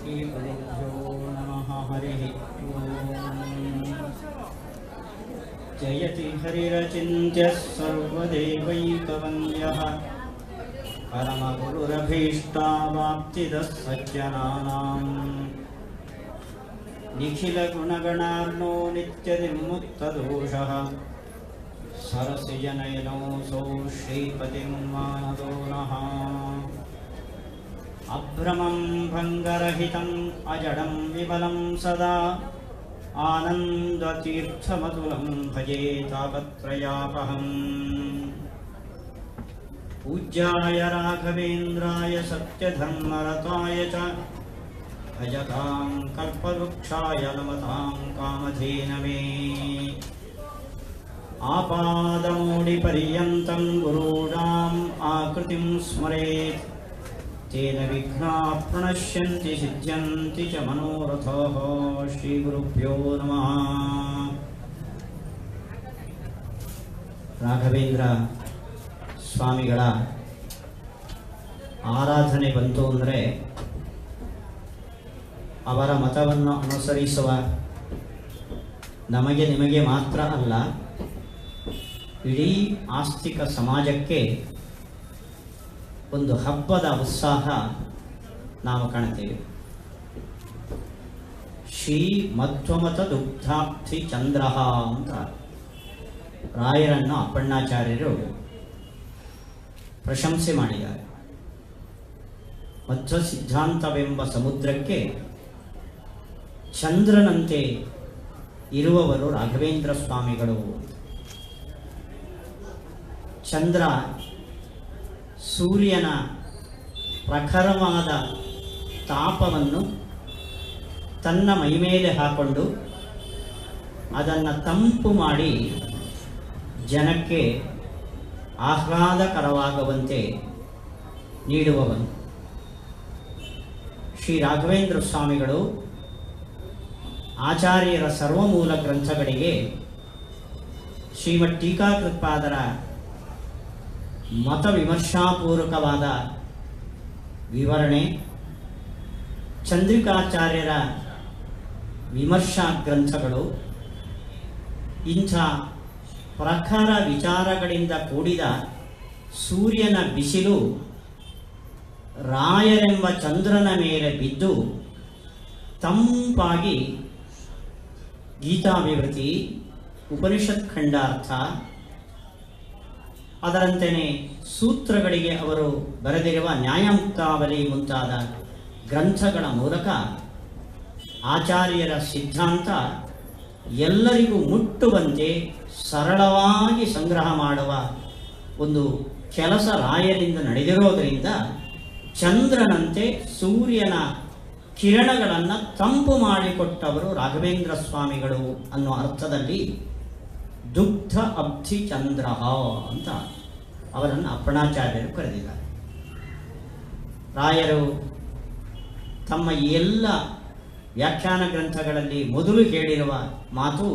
श्रीगुरुभ्यो नमः। हरिः ओम्। जयति हरिरचिन्त्यः सर्वदेवैकवन्द्यः परमगुरुरभीष्टावाप्तिदः सज्जनानाम् निखिलगुणगणार्णो नित्यनिर्मुक्तदोषः सरसिजनयनोऽसौ श्रीपतिं मानदो नः। अभ्रमं भङ्गरहितम् अजडं विमलं सदा आनन्दतीर्थमतुलं भजे तापत्रयापहम्। पूज्याय राघवेन्द्राय सत्यधर्मरताय च भजतां कल्पवृक्षाय नमतां कामधेनवे। आपादमौलिपर्यन्तं गुरूणाम् आकृतिं स्मरेत् तेन विघ्नाः प्रणश्यन्ति सिद्ध्यन्ति च मनोरथाः। ಶ್ರೀಗುರುಭ್ಯೋ ನಮಃ. ರಾಘವೇಂದ್ರ ಸ್ವಾಮಿಗಳ ಆರಾಧನೆ ಬಂತು ಅಂದರೆ ಅವರ ಮತವನ್ನು ಅನುಸರಿಸುವ ನಮಗೆ ನಿಮಗೆ ಮಾತ್ರ ಅಲ್ಲ, ಇಡೀ ಆಸ್ತಿಕ ಸಮಾಜಕ್ಕೆ ಒಂದು ಹಬ್ಬದ ಉತ್ಸಾಹ ನಾವು ಕಾಣ್ತೇವೆ. ಶ್ರೀ ಮಧ್ವಮತ ದುಗ್ಧಾಬ್ಧಿ ಚಂದ್ರ ಅಂತ ರಾಯರನ್ನು ಅಪ್ಪಣ್ಣಾಚಾರ್ಯರು ಪ್ರಶಂಸೆ ಮಾಡಿದ್ದಾರೆ. ಮಧ್ವ ಸಿದ್ಧಾಂತವೆಂಬ ಸಮುದ್ರಕ್ಕೆ ಚಂದ್ರನಂತೆ ಇರುವವರು ರಾಘವೇಂದ್ರ ಸ್ವಾಮಿಗಳು. ಚಂದ್ರ ಸೂರ್ಯನ ಪ್ರಖರವಾದ ತಾಪವನ್ನು ತನ್ನ ಮೈಮೇಲೆ ಹಾಕೊಂಡು ಅದನ್ನು ತಂಪು ಮಾಡಿ ಜನಕ್ಕೆ ಆಹ್ಲಾದಕರವಾಗುವಂತೆ ನೀಡುವವನು. ಶ್ರೀ ರಾಘವೇಂದ್ರ ಸ್ವಾಮಿಗಳು ಆಚಾರ್ಯರ ಸರ್ವಮೂಲ ಗ್ರಂಥಗಳಿಗೆ ಶ್ರೀಮದ್ ಟೀಕಾಕೃತ್ಪಾದರ ಮತ ವಿಮರ್ಶಾಪೂರ್ವಕವಾದ ವಿವರಣೆ, ಚಂದ್ರಿಕಾಚಾರ್ಯರ ವಿಮರ್ಶಾ ಗ್ರಂಥಗಳು, ಇಂಥ ಪ್ರಖರ ವಿಚಾರಗಳಿಂದ ಕೂಡಿದ ಸೂರ್ಯನ ಬಿಸಿಲು ರಾಯರೆಂಬ ಚಂದ್ರನ ಮೇಲೆ ಬಿದ್ದು ತಂಪಾಗಿ ಗೀತಾವಿವೃತಿ, ಉಪನಿಷತ್ ಖಂಡಾರ್ಥ, ಅದರಂತೆಯೇ ಸೂತ್ರಗಳಿಗೆ ಅವರು ಬರೆದಿರುವ ನ್ಯಾಯಮುಕ್ತಾವಲಿ ಮುಂತಾದ ಗ್ರಂಥಗಳ ಮೂಲಕ ಆಚಾರ್ಯರ ಸಿದ್ಧಾಂತ ಎಲ್ಲರಿಗೂ ಮುಟ್ಟುವಂತೆ ಸರಳವಾಗಿ ಸಂಗ್ರಹ ಮಾಡುವ ಒಂದು ಕೆಲಸ ರಾಯರಿಂದ ನಡೆದಿರೋದರಿಂದ ಚಂದ್ರನಂತೆ ಸೂರ್ಯನ ಕಿರಣಗಳನ್ನು ತಂಪು ಮಾಡಿಕೊಟ್ಟವರು ರಾಘವೇಂದ್ರ ಸ್ವಾಮಿಗಳು ಅನ್ನೋ ಅರ್ಥದಲ್ಲಿ ದುಗ್ಧ ಅಬ್ಧಿ ಚಂದ್ರ ಅಂತ ಅವರನ್ನು ಅಪ್ಪಣ್ಣಾಚಾರ್ಯರು ಕರೆದಿದ್ದಾರೆ. ರಾಯರು ತಮ್ಮ ಎಲ್ಲ ವ್ಯಾಖ್ಯಾನ ಗ್ರಂಥಗಳಲ್ಲಿ ಮೊದಲು ಹೇಳಿರುವ ಮಾತು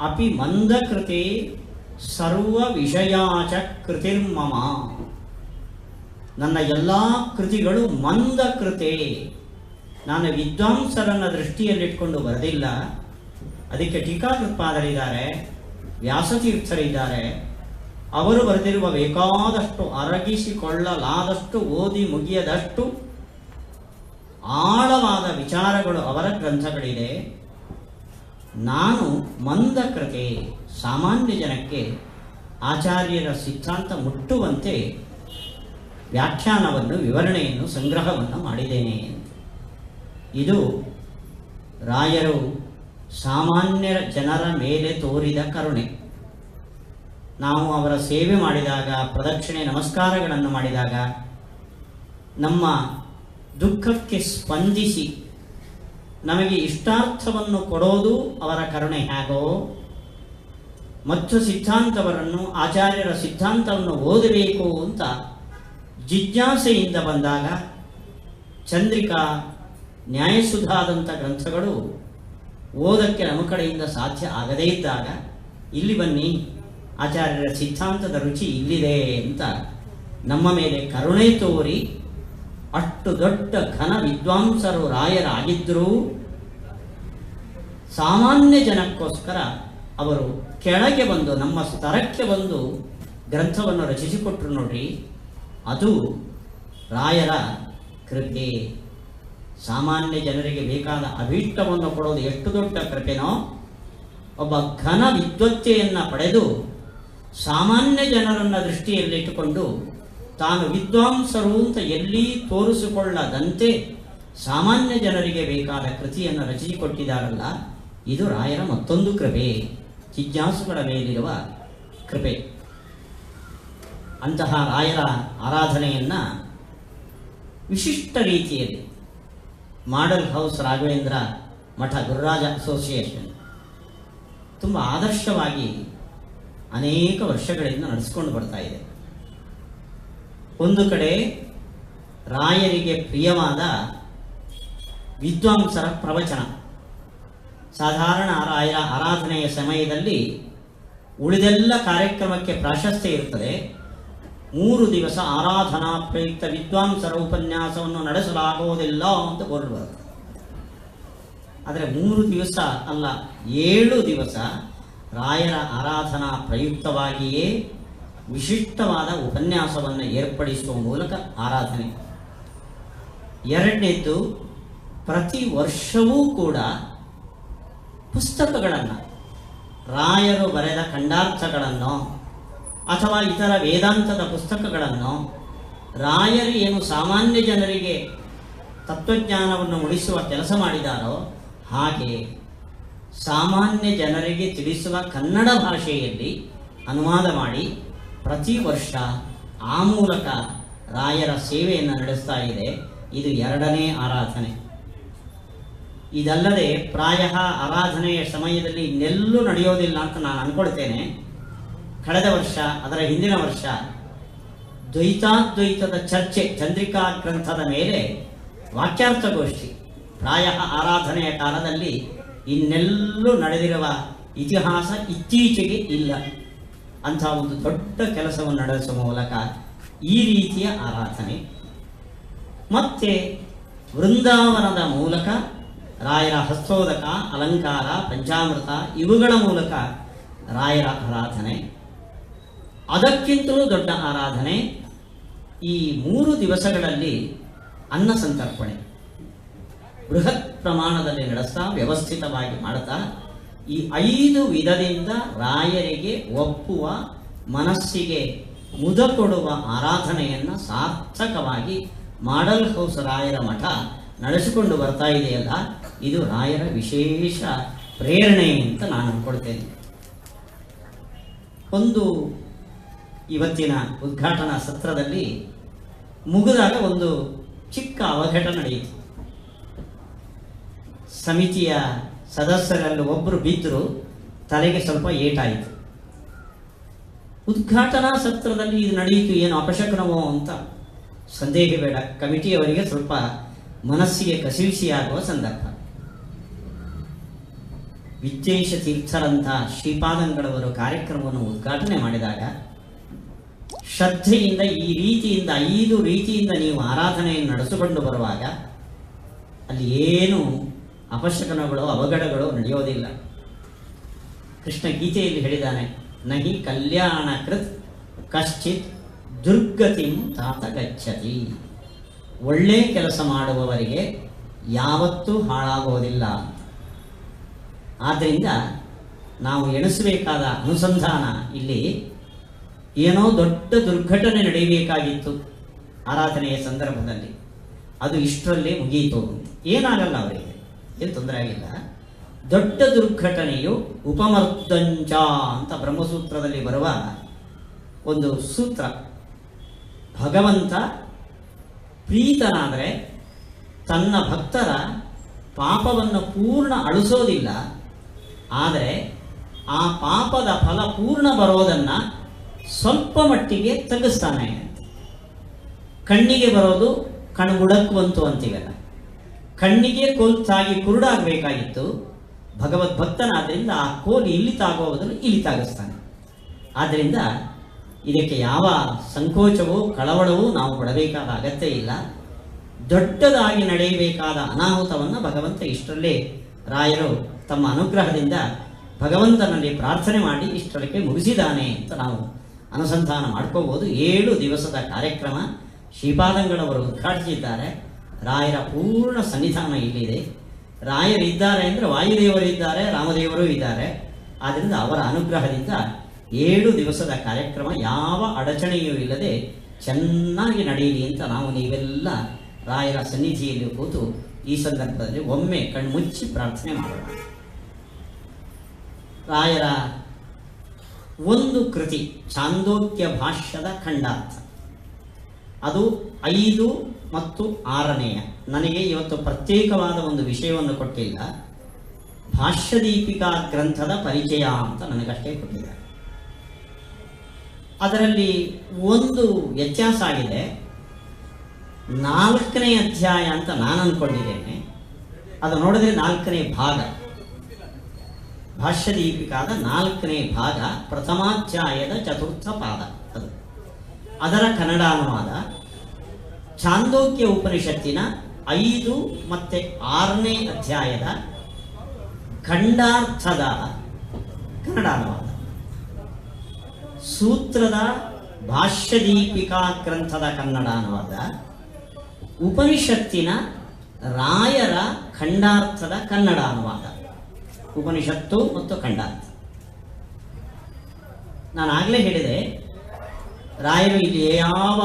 ಅಪಿ ಮಂದಕೃತೆ ಸರ್ವ ವಿಷಯಾಚ ಕೃತಿರ್ಮಮ. ನನ್ನ ಎಲ್ಲ ಕೃತಿಗಳು ಮಂದಕೃತೆ, ನಾನು ವಿದ್ವಾಂಸರನ್ನ ದೃಷ್ಟಿಯಲ್ಲಿಟ್ಕೊಂಡು ಬರೆದಿಲ್ಲ. ಅದಕ್ಕೆ ಟೀಕಾಕೃತ್ಪಾದರಿದ್ದಾರೆ, ವ್ಯಾಸತೀರ್ಥರಿದ್ದಾರೆ. ಅವರು ಬರೆದಿರುವ ಬೇಕಾದಷ್ಟು ಅರಗಿಸಿಕೊಳ್ಳಲಾದಷ್ಟು ಓದಿ ಮುಗಿಯದಷ್ಟು ಆಳವಾದ ವಿಚಾರಗಳು ಅವರ ಗ್ರಂಥಗಳಿದೆ. ನಾನು ಮಂದಕೃತೆ, ಸಾಮಾನ್ಯ ಜನಕ್ಕೆ ಆಚಾರ್ಯರ ಸಿದ್ಧಾಂತ ಮುಟ್ಟುವಂತೆ ವ್ಯಾಖ್ಯಾನವನ್ನು, ವಿವರಣೆಯನ್ನು, ಸಂಗ್ರಹವನ್ನು ಮಾಡಿದ್ದೇನೆ. ಇದು ರಾಯರು ಸಾಮಾನ್ಯ ಜನರ ಮೇಲೆ ತೋರಿದ ಕರುಣೆ. ನಾವು ಅವರ ಸೇವೆ ಮಾಡಿದಾಗ, ಪ್ರದಕ್ಷಿಣೆ ನಮಸ್ಕಾರಗಳನ್ನು ಮಾಡಿದಾಗ, ನಮ್ಮ ದುಃಖಕ್ಕೆ ಸ್ಪಂದಿಸಿ ನಮಗೆ ಇಷ್ಟಾರ್ಥವನ್ನು ಕೊಡೋದು ಅವರ ಕರುಣೆ ಹೇಗೋ, ಮತ್ತು ಸಿದ್ಧಾಂತವರನ್ನು, ಆಚಾರ್ಯರ ಸಿದ್ಧಾಂತವನ್ನು ಓದಬೇಕು ಅಂತ ಜಿಜ್ಞಾಸೆಯಿಂದ ಬಂದಾಗ, ಚಂದ್ರಿಕಾ, ನ್ಯಾಯಸುಧಾದಂಥ ಗ್ರಂಥಗಳು ಓದಕ್ಕೆ ನಮ್ಮ ಕಡೆಯಿಂದ ಸಾಧ್ಯ ಆಗದೇ ಇದ್ದಾಗ ಇಲ್ಲಿ ಬನ್ನಿ, ಆಚಾರ್ಯರ ಸಿದ್ಧಾಂತದ ರುಚಿ ಇಲ್ಲಿದೆ ಅಂತ ನಮ್ಮ ಮೇಲೆ ಕರುಣೆ ತೋರಿ ಅಷ್ಟು ದೊಡ್ಡ ಘನ ವಿದ್ವಾಂಸರು ರಾಯರಾಗಿದ್ದರೂ ಸಾಮಾನ್ಯ ಜನಕ್ಕೋಸ್ಕರ ಅವರು ಕೆಳಗೆ ಬಂದು ನಮ್ಮ ಸ್ತರಕ್ಕೆ ಬಂದು ಗ್ರಂಥವನ್ನು ರಚಿಸಿಕೊಟ್ರು ನೋಡ್ರಿ. ಅದು ರಾಯರ ಕೃಪೆ. ಸಾಮಾನ್ಯ ಜನರಿಗೆ ಬೇಕಾದ ಅಭೀಷ್ಟವನ್ನು ಕೊಡೋದು ಎಷ್ಟು ದೊಡ್ಡ ಕೃಪೆನೋ, ಒಬ್ಬ ಘನ ವಿದ್ವತ್ತೆಯನ್ನು ಪಡೆದು ಸಾಮಾನ್ಯ ಜನರನ್ನು ದೃಷ್ಟಿಯಲ್ಲಿಟ್ಟುಕೊಂಡು ತಾನು ವಿದ್ವಾಂಸರು ಅಂತ ಎಲ್ಲಿ ತೋರಿಸಿಕೊಳ್ಳದಂತೆ ಸಾಮಾನ್ಯ ಜನರಿಗೆ ಬೇಕಾದ ಕೃತಿಯನ್ನು ರಚಿಸಿಕೊಟ್ಟಿದ್ದಾರಲ್ಲ, ಇದು ರಾಯರ ಮತ್ತೊಂದು ಕೃಪೆ, ಜಿಜ್ಞಾಸುಗಳ ಮೇಲಿರುವ ಕೃಪೆ. ಅಂತಹ ರಾಯರ ಆರಾಧನೆಯನ್ನು ವಿಶಿಷ್ಟ ರೀತಿಯಲ್ಲಿ ಮಾಡೆಲ್ ಹೌಸ್ ರಾಘವೇಂದ್ರ ಮಠ ಗುರುರಾಜ ಅಸೋಸಿಯೇಷನ್ ತುಂಬ ಆದರ್ಶವಾಗಿ ಅನೇಕ ವರ್ಷಗಳಿಂದ ನಡೆಸಿಕೊಂಡು ಬರ್ತಾ ಇದೆ. ಒಂದು ಕಡೆ ರಾಯರಿಗೆ ಪ್ರಿಯವಾದ ವಿದ್ವಾಂಸರ ಪ್ರವಚನ. ಸಾಧಾರಣ ರಾಯರ ಆರಾಧನೆಯ ಸಮಯದಲ್ಲಿ ಉಳಿದೆಲ್ಲ ಕಾರ್ಯಕ್ರಮಕ್ಕೆ ಪ್ರಾಶಸ್ತ್ಯ ಇರುತ್ತದೆ. 3 ದಿವಸ ಆರಾಧನಾ ಪ್ರಯುಕ್ತ ವಿದ್ವಾಂಸರ ಉಪನ್ಯಾಸವನ್ನು ನಡೆಸಲಾಗುವುದಿಲ್ಲ ಅಂತ ಬೋರ್ಡ್ ಬರುತ್ತೆ. ಆದರೆ 3 ದಿವಸ ಅಲ್ಲ, 7 ದಿವಸ ರಾಯರ ಆರಾಧನಾ ಪ್ರಯುಕ್ತವಾಗಿಯೇ ವಿಶಿಷ್ಟವಾದ ಉಪನ್ಯಾಸವನ್ನು ಏರ್ಪಡಿಸುವ ಮೂಲಕ ಆರಾಧನೆ. ಎರಡನೇದ್ದು, ಪ್ರತಿ ವರ್ಷವೂ ಕೂಡ ಪುಸ್ತಕಗಳನ್ನು, ರಾಯರು ಬರೆದ ಖಂಡಾರ್ಥಗಳನ್ನು ಅಥವಾ ಇತರ ವೇದಾಂತದ ಪುಸ್ತಕಗಳನ್ನು, ರಾಯರು ಏನು ಸಾಮಾನ್ಯ ಜನರಿಗೆ ತತ್ವಜ್ಞಾನವನ್ನು ಮೂಡಿಸುವ ಕೆಲಸ ಮಾಡಿದಾರೋ ಹಾಗೆ ಸಾಮಾನ್ಯ ಜನರಿಗೆ ತಿಳಿಸುವ ಕನ್ನಡ ಭಾಷೆಯಲ್ಲಿ ಅನುವಾದ ಮಾಡಿ ಪ್ರತಿ ವರ್ಷ ಆ ಮೂಲಕ ರಾಯರ ಸೇವೆಯನ್ನು ನಡೆಸ್ತಾ ಇದೆ. ಇದು 2ನೇ ಆರಾಧನೆ. ಇದಲ್ಲದೆ ಪ್ರಾಯ ಆರಾಧನೆಯ ಸಮಯದಲ್ಲಿ ಇನ್ನೆಲ್ಲೂ ನಡೆಯೋದಿಲ್ಲ ಅಂತ ನಾನು ಅಂದ್ಕೊಳ್ತೇನೆ. ಕಳೆದ ವರ್ಷ, ಅದರ ಹಿಂದಿನ ವರ್ಷ ದ್ವೈತಾದ್ವೈತದ ಚರ್ಚೆ ಚಂದ್ರಿಕಾ ಗ್ರಂಥದ ಮೇಲೆ ವಾಕ್ಯಾರ್ಥಗೋಷ್ಠಿ. ಪ್ರಾಯ ಆರಾಧನೆಯ ಕಾಲದಲ್ಲಿ ಇನ್ನೆಲ್ಲೂ ನಡೆದಿರುವ ಇತಿಹಾಸ ಇತ್ತೀಚೆಗೆ ಇಲ್ಲ. ಅಂಥ ಒಂದು ದೊಡ್ಡ ಕೆಲಸವನ್ನು ನಡೆಸುವ ಮೂಲಕ ಈ ರೀತಿಯ ಆರಾಧನೆ. ಮತ್ತೆ ವೃಂದಾವನದ ಮೂಲಕ ರಾಯರ ಹಸ್ತೋದಕ, ಅಲಂಕಾರ, ಪಂಚಾಮೃತ ಇವುಗಳ ಮೂಲಕ ರಾಯರ ಆರಾಧನೆ. ಅದಕ್ಕಿಂತಲೂ ದೊಡ್ಡ ಆರಾಧನೆ ಈ 3 ದಿವಸಗಳಲ್ಲಿ ಅನ್ನ ಸಂತರ್ಪಣೆ ಬೃಹತ್ ಪ್ರಮಾಣದಲ್ಲಿ ನಡೆಸ್ತಾ ವ್ಯವಸ್ಥಿತವಾಗಿ ಮಾಡುತ್ತಾ ಈ 5 ವಿಧದಿಂದ ರಾಯರಿಗೆ ಒಪ್ಪುವ, ಮನಸ್ಸಿಗೆ ಮುದ ಕೊಡುವ ಆರಾಧನೆಯನ್ನು ಸಾರ್ಥಕವಾಗಿ ಮಾಡೆಲ್ ಹೌಸ್ ರಾಯರ ಮಠ ನಡೆಸಿಕೊಂಡು ಬರ್ತಾ ಇದೆಯಲ್ಲ, ಇದು ರಾಯರ ವಿಶೇಷ ಪ್ರೇರಣೆ ಅಂತ ನಾನು ಅಂದ್ಕೊಳ್ತೇನೆ. ಒಂದು ಇವತ್ತಿನ ಉದ್ಘಾಟನಾ ಸತ್ರದಲ್ಲಿ ಮುಗಿದಾಗ ಒಂದು ಚಿಕ್ಕ ಅವಘಟ ನಡೆಯಿತು. ಸಮಿತಿಯ ಸದಸ್ಯರಲ್ಲಿ ಒಬ್ಬರು ಬಿದ್ದರು, ತಲೆಗೆ ಸ್ವಲ್ಪ ಏಟಾಯಿತು. ಉದ್ಘಾಟನಾ ಸತ್ರದಲ್ಲಿ ಇದು ನಡೆಯಿತು, ಏನು ಅಪಶಕನವೋ ಅಂತ ಸಂದೇಹ ಬೇಡ. ಕಮಿಟಿಯವರಿಗೆ ಸ್ವಲ್ಪ ಮನಸ್ಸಿಗೆ ಕಸಿವಿಸಿಯಾಗುವ ಸಂದರ್ಭ. ವಿದ್ಯೇಶ ತೀರ್ಥರಂಥ ಶ್ರೀಪಾದಂಗಳವರು ಕಾರ್ಯಕ್ರಮವನ್ನು ಉದ್ಘಾಟನೆ ಮಾಡಿದಾಗ ಶ್ರದ್ಧೆಯಿಂದ ಈ ರೀತಿಯಿಂದ 5 ರೀತಿಯಿಂದ ನೀವು ಆರಾಧನೆಯನ್ನು ನಡೆಸಿಕೊಂಡು ಬರುವಾಗ ಅಲ್ಲಿ ಏನು ಅಪಶಕನಗಳು, ಅವಘಡಗಳು ನಡೆಯೋದಿಲ್ಲ. ಕೃಷ್ಣ ಗೀತೆಯಲ್ಲಿ ಹೇಳಿದ್ದಾನೆ, ನಹಿ ಕಲ್ಯಾಣ ಕೃತ್ ಕಶ್ಚಿತ್ ದುರ್ಗತಿಂ ತಾತ ಗಚ್ಚತಿ. ಒಳ್ಳೆ ಕೆಲಸ ಮಾಡುವವರಿಗೆ ಯಾವತ್ತೂ ಹಾಳಾಗೋದಿಲ್ಲ. ಆದ್ದರಿಂದ ನಾವು ಎಣಿಸಬೇಕಾದ ಅನುಸಂಧಾನ ಇಲ್ಲಿ, ಏನೋ ದೊಡ್ಡ ದುರ್ಘಟನೆ ನಡೆಯಬೇಕಾಗಿತ್ತು ಆರಾಧನೆಯ ಸಂದರ್ಭದಲ್ಲಿ, ಅದು ಇಷ್ಟರಲ್ಲೇ ಮುಗಿಯಿತು. ಏನಾಗಲ್ಲ, ಅವರಿಗೆ ಏನು ತೊಂದರೆ ಆಗಿಲ್ಲ. ದೊಡ್ಡ ದುರ್ಘಟನೆಯು ಉಪಮರ್ದಂಚ ಅಂತ ಬ್ರಹ್ಮಸೂತ್ರದಲ್ಲಿ ಬರುವ ಒಂದು ಸೂತ್ರ. ಭಗವಂತ ಪ್ರೀತನಾದರೆ ತನ್ನ ಭಕ್ತರ ಪಾಪವನ್ನು ಪೂರ್ಣ ಅಳಿಸೋದಿಲ್ಲ, ಆದರೆ ಆ ಪಾಪದ ಫಲ ಪೂರ್ಣ ಬರೋದನ್ನು ಸ್ವಲ್ಪ ಮಟ್ಟಿಗೆ ತಗ್ಗಿಸ್ತಾನೆ. ಕಣ್ಣಿಗೆ ಬರೋದು ಕಣ್ಗುಡಕ್ಕುವಂತು ಅಂತೀವಲ್ಲ, ಕಣ್ಣಿಗೆ ಕೋಲ್ತಾಗಿ ಕುರುಡಾಗಬೇಕಾಗಿತ್ತು, ಭಗವದ್ಭಕ್ತನಾದ್ದರಿಂದ ಆ ಕೋಲು ಇಲ್ಲಿ ತಾಗುವುದನ್ನು ಇಲ್ಲಿ ತಾಗಿಸ್ತಾನೆ. ಆದ್ದರಿಂದ ಇದಕ್ಕೆ ಯಾವ ಸಂಕೋಚವೂ ಕಳವಳವೂ ನಾವು ಪಡಬೇಕಾದ ಅಗತ್ಯ ಇಲ್ಲ. ದೊಡ್ಡದಾಗಿ ನಡೆಯಬೇಕಾದ ಅನಾಹುತವನ್ನು ಭಗವಂತ ಇಷ್ಟರಲ್ಲೇ ರಾಯರು ತಮ್ಮ ಅನುಗ್ರಹದಿಂದ ಭಗವಂತನಲ್ಲಿ ಪ್ರಾರ್ಥನೆ ಮಾಡಿ ಇಷ್ಟರಕ್ಕೆ ಮುಗಿಸಿದ್ದಾನೆ ಅಂತ ನಾವು ಅನುಸಂಧಾನ ಮಾಡ್ಕೋಬಹುದು. 7 ದಿವಸದ ಕಾರ್ಯಕ್ರಮ ಶ್ರೀಪಾದಂಗಳವರು ಉದ್ಘಾಟಿಸಿದ್ದಾರೆ. ರಾಯರ ಪೂರ್ಣ ಸನ್ನಿಧಾನ ಇಲ್ಲಿದೆ. ರಾಯರಿದ್ದಾರೆ ಅಂದರೆ ವಾಯುದೇವರು ಇದ್ದಾರೆ, ರಾಮದೇವರು ಇದ್ದಾರೆ. ಆದ್ದರಿಂದ ಅವರ ಅನುಗ್ರಹದಿಂದ 7 ದಿವಸದ ಕಾರ್ಯಕ್ರಮ ಯಾವ ಅಡಚಣೆಯೂ ಇಲ್ಲದೆ ಚೆನ್ನಾಗಿ ನಡೆಯಲಿ ಅಂತ ನಾವು ನೀವೆಲ್ಲ ರಾಯರ ಸನ್ನಿಧಿಯಲ್ಲಿ ಕೂತು ಈ ಸಂದರ್ಭದಲ್ಲಿ ಒಮ್ಮೆ ಕಣ್ಮುಚ್ಚಿ ಪ್ರಾರ್ಥನೆ ಮಾಡೋಣ. ರಾಯರ ಒಂದು ಕೃತಿ ಛಾಂದೋಗ್ಯ ಭಾಷ್ಯದ ಖಂಡಾರ್ಥ, ಅದು 5 ಮತ್ತು 6ನೇಯ. ನನಗೆ ಇವತ್ತು ಪ್ರತ್ಯೇಕವಾದ ಒಂದು ವಿಷಯವನ್ನು ಕೊಟ್ಟಿಲ್ಲ. ಭಾಷ್ಯದೀಪಿಕಾ ಗ್ರಂಥದ ಪರಿಚಯ ಅಂತ ನನಗಷ್ಟೇ ಕೊಟ್ಟಿದ್ದಾರೆ. ಅದರಲ್ಲಿ ಒಂದು ವ್ಯತ್ಯಾಸ ಆಗಿದೆ. 4ನೇ ಅಧ್ಯಾಯ ಅಂತ ನಾನು ಅಂದ್ಕೊಂಡಿದ್ದೇನೆ. ಅದು ನೋಡಿದ್ರೆ 4ನೇ ಭಾಗ, ಭಾಷ್ಯದೀಪಿಕಾದ 4ನೇ ಭಾಗ, ಪ್ರಥಮಾಧ್ಯಾಯದ 4ಥ ಪಾದ. ಅದು ಅದರ ಕನ್ನಡ ಅನುವಾದ. ಛಾಂದೋಗ್ಯ ಉಪನಿಷತ್ತಿನ 5 ಮತ್ತು 6ನೇ ಅಧ್ಯಾಯದ ಖಂಡಾರ್ಥದ ಕನ್ನಡ ಅನುವಾದ. ಸೂತ್ರದ ಭಾಷ್ಯದೀಪಿಕಾ ಗ್ರಂಥದ ಕನ್ನಡ ಅನುವಾದ. ಉಪನಿಷತ್ತಿನ ರಾಯರ ಖಂಡಾರ್ಥದ ಕನ್ನಡ ಅನುವಾದ. ಉಪನಿಷತ್ತು ಮತ್ತು ಖಂಡಾರ್ಥ. ನಾನು ಆಗಲೇ ಹೇಳಿದೆ, ರಾಯರು ಇಲ್ಲಿ ಯಾವ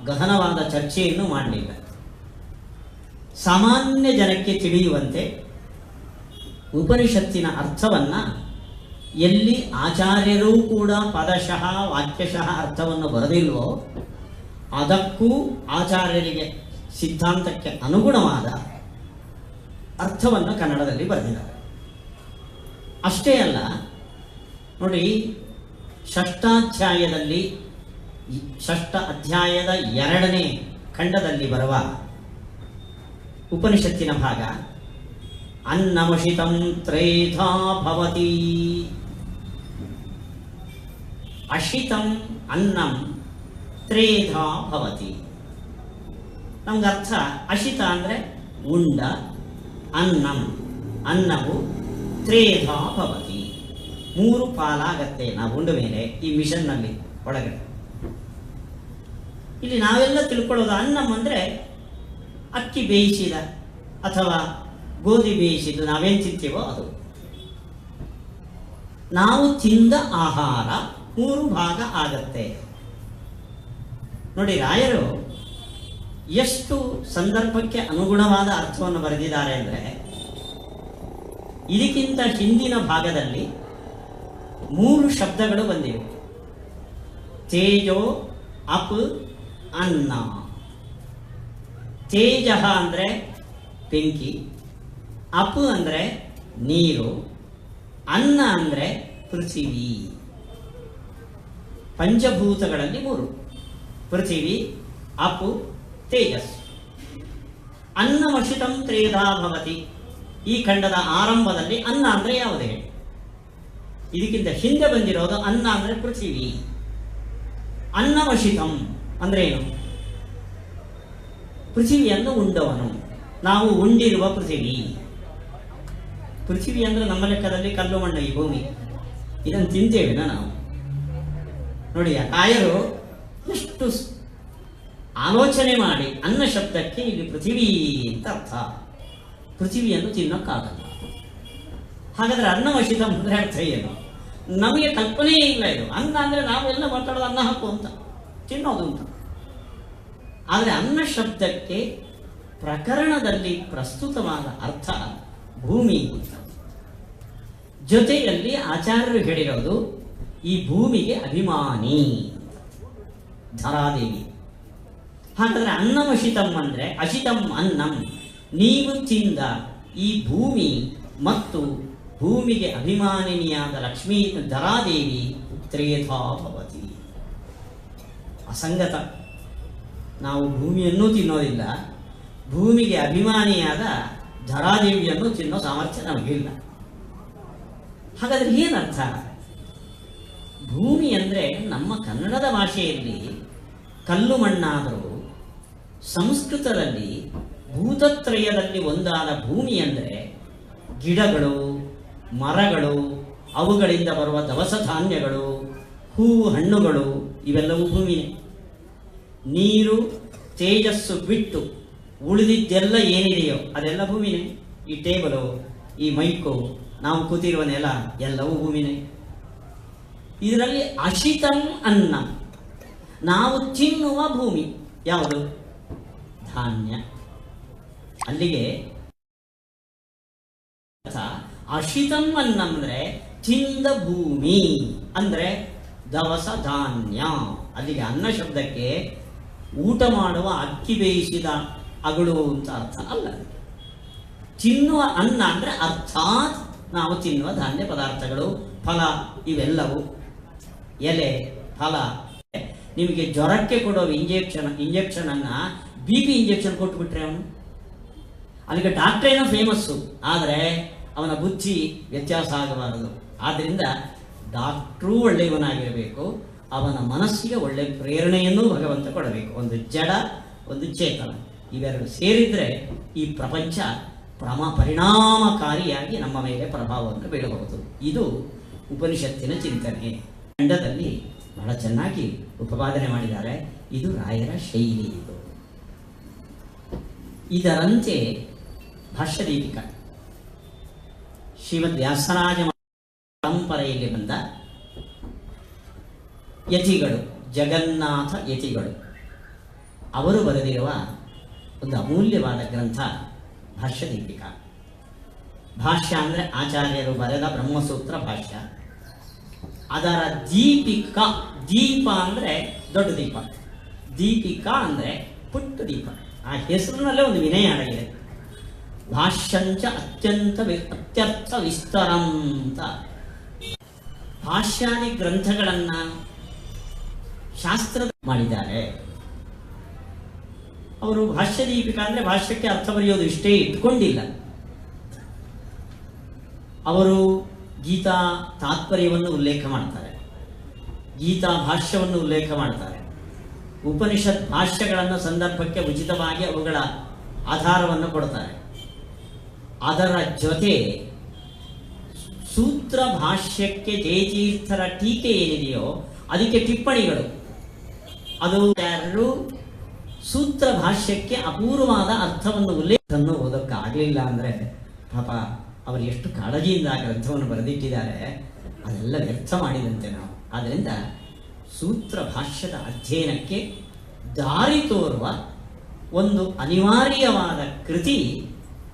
ಗಹನವಾದ ಚರ್ಚೆಯನ್ನು ಮಾಡಲಿಲ್ಲ. ಸಾಮಾನ್ಯ ಜನಕ್ಕೆ ತಿಳಿಯುವಂತೆ ಉಪನಿಷತ್ತಿನ ಅರ್ಥವನ್ನ ಎಲ್ಲಿ ಆಚಾರ್ಯರೂ ಕೂಡ ಪದಶಃ ವಾಕ್ಯಶಃ ಅರ್ಥವನ್ನು ಬರೆದಿಲ್ವೋ ಅದಕ್ಕೂ ಆಚಾರ್ಯರಿಗೆ ಸಿದ್ಧಾಂತಕ್ಕೆ ಅನುಗುಣವಾದ ಅರ್ಥವನ್ನು ಕನ್ನಡದಲ್ಲಿ ಬರೆದಿದ್ದಾರೆ. ಅಷ್ಟೇ ಅಲ್ಲ, ನೋಡಿ, ಷಷ್ಠಾಧ್ಯಾಯದಲ್ಲಿ, ಷಷ್ಠ ಅಧ್ಯಾಯದ 2ನೇ ಖಂಡದಲ್ಲಿ ಬರುವ ಉಪನಿಷತ್ತಿನ ಭಾಗ ಅನ್ನಮಶಿತಂ ತ್ರೇಧಾ ಭವತಿ. ಅಶಿತಂ ಅನ್ನಂ ತ್ರೇಧಾ ಭವತಿ. ನಮ್ಗರ್ಥ, ಅಶಿತ ಅಂದರೆ ಉಂಡ, ಅನ್ನಂ ಅನ್ನವು ತ್ರೇಧಾ ಭವತಿ, 3 ಪಾಲಾಗತ್ತೆ ನಾವು ಉಂಡ ಮೇಲೆ ಈ ಮಿಷನ್ನಲ್ಲಿ ಒಳಗಡೆ. ಇಲ್ಲಿ ನಾವೆಲ್ಲ ತಿಳ್ಕೊಳ್ಳೋದು ಅನ್ನಂ ಅಂದರೆ ಅಕ್ಕಿ ಬೇಯಿಸಿದ ಅಥವಾ ಗೋಧಿ ಬೇಯಿಸಿದ್ದು ನಾವೇನು ತಿಂತೀವೋ ಅದು. ನಾವು ತಿಂದ ಆಹಾರ 3 ಭಾಗ ಆಗತ್ತೆ. ನೋಡಿ, ರಾಯರು ಎಷ್ಟು ಸಂದರ್ಭಕ್ಕೆ ಅನುಗುಣವಾದ ಅರ್ಥವನ್ನು ಬರೆದಿದ್ದಾರೆ ಅಂದರೆ, ಇದಕ್ಕಿಂತ ಹಿಂದಿನ ಭಾಗದಲ್ಲಿ 3 ಶಬ್ದಗಳು ಬಂದಿವೆ. ತೇಜೋ, ಅಪ್, ಅನ್ನ. ತೇಜ ಅಂದರೆ ಬೆಂಕಿ, ಅಪ್ ಅಂದರೆ ನೀರು, ಅನ್ನ ಅಂದರೆ ಪೃಥಿವಿ. ಪಂಚಭೂತಗಳಲ್ಲಿ 3: ಪೃಥಿವಿ, ಅಪು, ತೇಜಸ್. ಅನ್ನಮಶಿತಂ ತ್ರೇಧಾ ಭವತಿ. ಈ ಖಂಡದ ಆರಂಭದಲ್ಲಿ ಅನ್ನ ಅಂದರೆ ಯಾವುದೇ, ಇದಕ್ಕಿಂತ ಹಿಂದೆ ಬಂದಿರೋದು ಅನ್ನ ಅಂದರೆ ಪೃಥಿವಿ. ಅನ್ನಮಶಿತಂ ಅಂದ್ರೆ ಏನು? ಪೃಥಿವಿಯನ್ನು ಉಂಡವನು, ನಾವು ಉಂಡಿರುವ ಪೃಥಿವಿ. ಪೃಥಿವಿ ಅಂದ್ರೆ ನಮ್ಮ ಲೆಕ್ಕದಲ್ಲಿ ಕಲ್ಲು ಮಣ್ಣು, ಈ ಭೂಮಿ. ಇದನ್ನು ತಿಂತೇವೆನಾ ನಾವು? ನೋಡಿ, ಆ ರಾಯರು ಎಷ್ಟು ಆಲೋಚನೆ ಮಾಡಿ ಅನ್ನ ಶಬ್ದಕ್ಕೆ ಇಲ್ಲಿ ಪೃಥಿವಿ ಅಂತ ಅರ್ಥ. ಪೃಥಿವಿಯನ್ನು ತಿನ್ನೋಕ್ಕಾಗಲ್ಲ. ಹಾಗಾದ್ರೆ ಅನ್ನಮಶಿತ ಅಂದ್ರೆ ಅರ್ಥ ಏನು? ನಮಗೆ ಕಲ್ಪನೆಯೇ ಇಲ್ಲ ಇದು. ಅನ್ನ ಅಂದ್ರೆ ನಾವೆಲ್ಲ ಮಾತಾಡೋದು ಅನ್ನ ಹಾಕು ಅಂತ, ತಿನ್ನೋದು ಅಂತ. ಆದರೆ ಅನ್ನ ಶಬ್ದಕ್ಕೆ ಪ್ರಕರಣದಲ್ಲಿ ಪ್ರಸ್ತುತವಾದ ಅರ್ಥ ಭೂಮಿ ಅಂತ. ಜೊತೆಯಲ್ಲಿ ಆಚಾರ್ಯರು ಹೇಳಿರೋದು ಈ ಭೂಮಿಗೆ ಅಭಿಮಾನಿ ಧರಾದೇವಿ. ಹಾಗಾದ್ರೆ ಅನ್ನಮಶಿತಂ ಅಂದ್ರೆ ಅಶಿತಂ ಅನ್ನಂ, ನೀವು ತಿಂದ ಈ ಭೂಮಿ ಮತ್ತು ಭೂಮಿಗೆ ಅಭಿಮಾನಿನಿಯಾದ ಲಕ್ಷ್ಮೀ ಧರಾದೇವಿ ತ್ರೇಧಾ ಭವತಿ. ಅಸಂಗತ. ನಾವು ಭೂಮಿಯನ್ನು ತಿನ್ನೋದಿಲ್ಲ, ಭೂಮಿಗೆ ಅಭಿಮಾನಿಯಾದ ಧರಾದೇವಿಯನ್ನು ತಿನ್ನೋ ಸಾಮರ್ಥ್ಯ ನಮಗಿಲ್ಲ. ಹಾಗಾದ್ರೆ ಏನರ್ಥ? ಭೂಮಿ ಅಂದರೆ ನಮ್ಮ ಕನ್ನಡದ ಭಾಷೆಯಲ್ಲಿ ಕಲ್ಲು ಮಣ್ಣಾದರೂ ಸಂಸ್ಕೃತದಲ್ಲಿ ಭೂತತ್ರಯದಲ್ಲಿ ಒಂದಾದ ಭೂಮಿ ಅಂದರೆ ಗಿಡಗಳು, ಮರಗಳು, ಅವುಗಳಿಂದ ಬರುವ ದವಸ ಧಾನ್ಯಗಳು, ಹೂವು ಹಣ್ಣುಗಳು, ಇವೆಲ್ಲವೂ ಭೂಮಿನೇ. ನೀರು ತೇಜಸ್ಸು ಬಿಟ್ಟು ಉಳಿದಿದ್ದೆಲ್ಲ ಏನಿದೆಯೋ ಅದೆಲ್ಲ ಭೂಮಿನೇ. ಈ ಟೇಬಲು, ಈ ಮೈಕು, ನಾವು ಕೂತಿರುವ ನೆಲ ಎಲ್ಲವೂ ಭೂಮಿನೇ. ಇದರಲ್ಲಿ ಅಶಿತಂ ಅನ್ನ, ನಾವು ತಿನ್ನುವ ಭೂಮಿ ಯಾವುದು? ಧಾನ್ಯ. ಅಲ್ಲಿಗೆ ಅಶಿತಂ ಅನ್ನ ಅಂದ್ರೆ ತಿಂದ ಭೂಮಿ ಅಂದ್ರೆ ದವಸ ಧಾನ್ಯ. ಅಲ್ಲಿಗೆ ಅನ್ನ ಶಬ್ದಕ್ಕೆ ಊಟ ಮಾಡುವ ಅಕ್ಕಿ ಬೇಯಿಸಿದ ಅಗಳು ಅಂತ ಅರ್ಥ ಅಲ್ಲ. ತಿನ್ನುವ ಅನ್ನ ಅಂದ್ರೆ ಅರ್ಥಾತ್ ನಾವು ತಿನ್ನುವ ಧಾನ್ಯ ಪದಾರ್ಥಗಳು, ಫಲ, ಇವೆಲ್ಲವೂ. ಎಲೆ, ಫಲ. ನಿಮಗೆ ಜ್ವರಕ್ಕೆ ಕೊಡೋ ಇಂಜೆಕ್ಷನ್ ಅನ್ನ BP ಇಂಜೆಕ್ಷನ್ ಕೊಟ್ಬಿಟ್ರೆ ಅವನು, ಅಲ್ಲಿಗೆ ಡಾಕ್ಟ್ರೇನೋ ಫೇಮಸ್ಸು, ಆದರೆ ಅವನ ಬುದ್ಧಿ ವ್ಯತ್ಯಾಸ ಆಗಬಾರದು. ಆದ್ದರಿಂದ ಡಾಕ್ಟ್ರೂ ಒಳ್ಳೆಯವನಾಗಿರಬೇಕು, ಅವನ ಮನಸ್ಸಿಗೆ ಒಳ್ಳೆ ಪ್ರೇರಣೆಯನ್ನು ಭಗವಂತ ಕೊಡಬೇಕು. ಒಂದು ಜಡ, ಒಂದು ಚೇತನ, ಇವೆರಡು ಸೇರಿದ್ರೆ ಈ ಪ್ರಪಂಚ ಪರಿಣಾಮಕಾರಿಯಾಗಿ ನಮ್ಮ ಮೇಲೆ ಪ್ರಭಾವವನ್ನು ಬೀಳಬಹುದು. ಇದು ಉಪನಿಷತ್ತಿನ ಚಿಂತನೆ. ಖಂಡದಲ್ಲಿ ಬಹಳ ಚೆನ್ನಾಗಿ ಉಪಪಾದನೆ ಮಾಡಿದ್ದಾರೆ. ಇದು ರಾಯರ ಶೈಲಿ. ಇದು ಇದರಂತೆ ಭಾಷ್ಯದೀಪಿಕಾ ಶ್ರೀಮದ್ ವ್ಯಾಸರಾಜ ಪರಂಪರೆಯಲ್ಲಿ ಬಂದ ಯತಿಗಳು, ಜಗನ್ನಾಥ ಯತಿಗಳು, ಅವರು ಬರೆದಿರುವ ಒಂದು ಅಮೂಲ್ಯವಾದ ಗ್ರಂಥ ಭಾಷ್ಯದೀಪಿಕಾ. ಭಾಷ್ಯ ಅಂದರೆ ಆಚಾರ್ಯರು ಬರೆದ ಬ್ರಹ್ಮಸೂತ್ರ ಭಾಷ್ಯ. ಅದರ ದೀಪಿಕಾ, ದೀಪ ಅಂದರೆ ದೊಡ್ಡ ದೀಪ, ದೀಪಿಕಾ ಅಂದರೆ ಪುಟ್ಟ ದೀಪ. ಆ ಹೆಸರಿನಲ್ಲೇ ಒಂದು ವಿನಯ ಅಡಗಿದೆ. ಭಾಷ್ಯಂಚ ಅತ್ಯರ್ಥ ವಿಸ್ತರಂತ. ಭಾಷ್ಯಾದಿ ಗ್ರಂಥಗಳನ್ನ ಶಾಸ್ತ್ರ ಮಾಡಿದ್ದಾರೆ. ಅವರು ಭಾಷ್ಯದೀಪಿಕಾ ಅಂದ್ರೆ ಭಾಷ್ಯಕ್ಕೆ ಅರ್ಥ ಬರೆಯೋದು ಇಷ್ಟೇ ಇಟ್ಕೊಂಡಿಲ್ಲ. ಅವರು ಗೀತಾ ತಾತ್ಪರ್ಯವನ್ನು ಉಲ್ಲೇಖ ಮಾಡ್ತಾರೆ, ಗೀತಾ ಭಾಷ್ಯವನ್ನು ಉಲ್ಲೇಖ ಮಾಡ್ತಾರೆ, ಉಪನಿಷತ್ ಭಾಷ್ಯಗಳನ್ನು ಸಂದರ್ಭಕ್ಕೆ ಉಚಿತವಾಗಿ ಅವುಗಳ ಆಧಾರವನ್ನು ಕೊಡ್ತಾರೆ. ಅದರ ಜೊತೆ ಸೂತ್ರ ಭಾಷ್ಯಕ್ಕೆ ಜಯತೀರ್ಥರ ಟೀಕೆ ಏನಿದೆಯೋ ಅದಕ್ಕೆ ಟಿಪ್ಪಣಿಗಳು. ಅದು ಯಾರು ಸೂತ್ರ ಭಾಷ್ಯಕ್ಕೆ ಅಪೂರ್ವವಾದ ಅರ್ಥವನ್ನು ಉಲ್ಲೇಖವನ್ನು ಓದೋಕ್ಕಾಗಲಿಲ್ಲ ಅಂದರೆ ಪಾಪ ಅವರು ಎಷ್ಟು ಕಾಳಜಿಯಿಂದ ಆ ಗ್ರಂಥವನ್ನು ಬರೆದಿಟ್ಟಿದ್ದಾರೆ, ಅದೆಲ್ಲ ವ್ಯರ್ಥ ಮಾಡಿದಂತೆ ನಾವು. ಆದ್ದರಿಂದ ಸೂತ್ರ ಭಾಷ್ಯದ ಅಧ್ಯಯನಕ್ಕೆ ದಾರಿ ತೋರುವ ಒಂದು ಅನಿವಾರ್ಯವಾದ ಕೃತಿ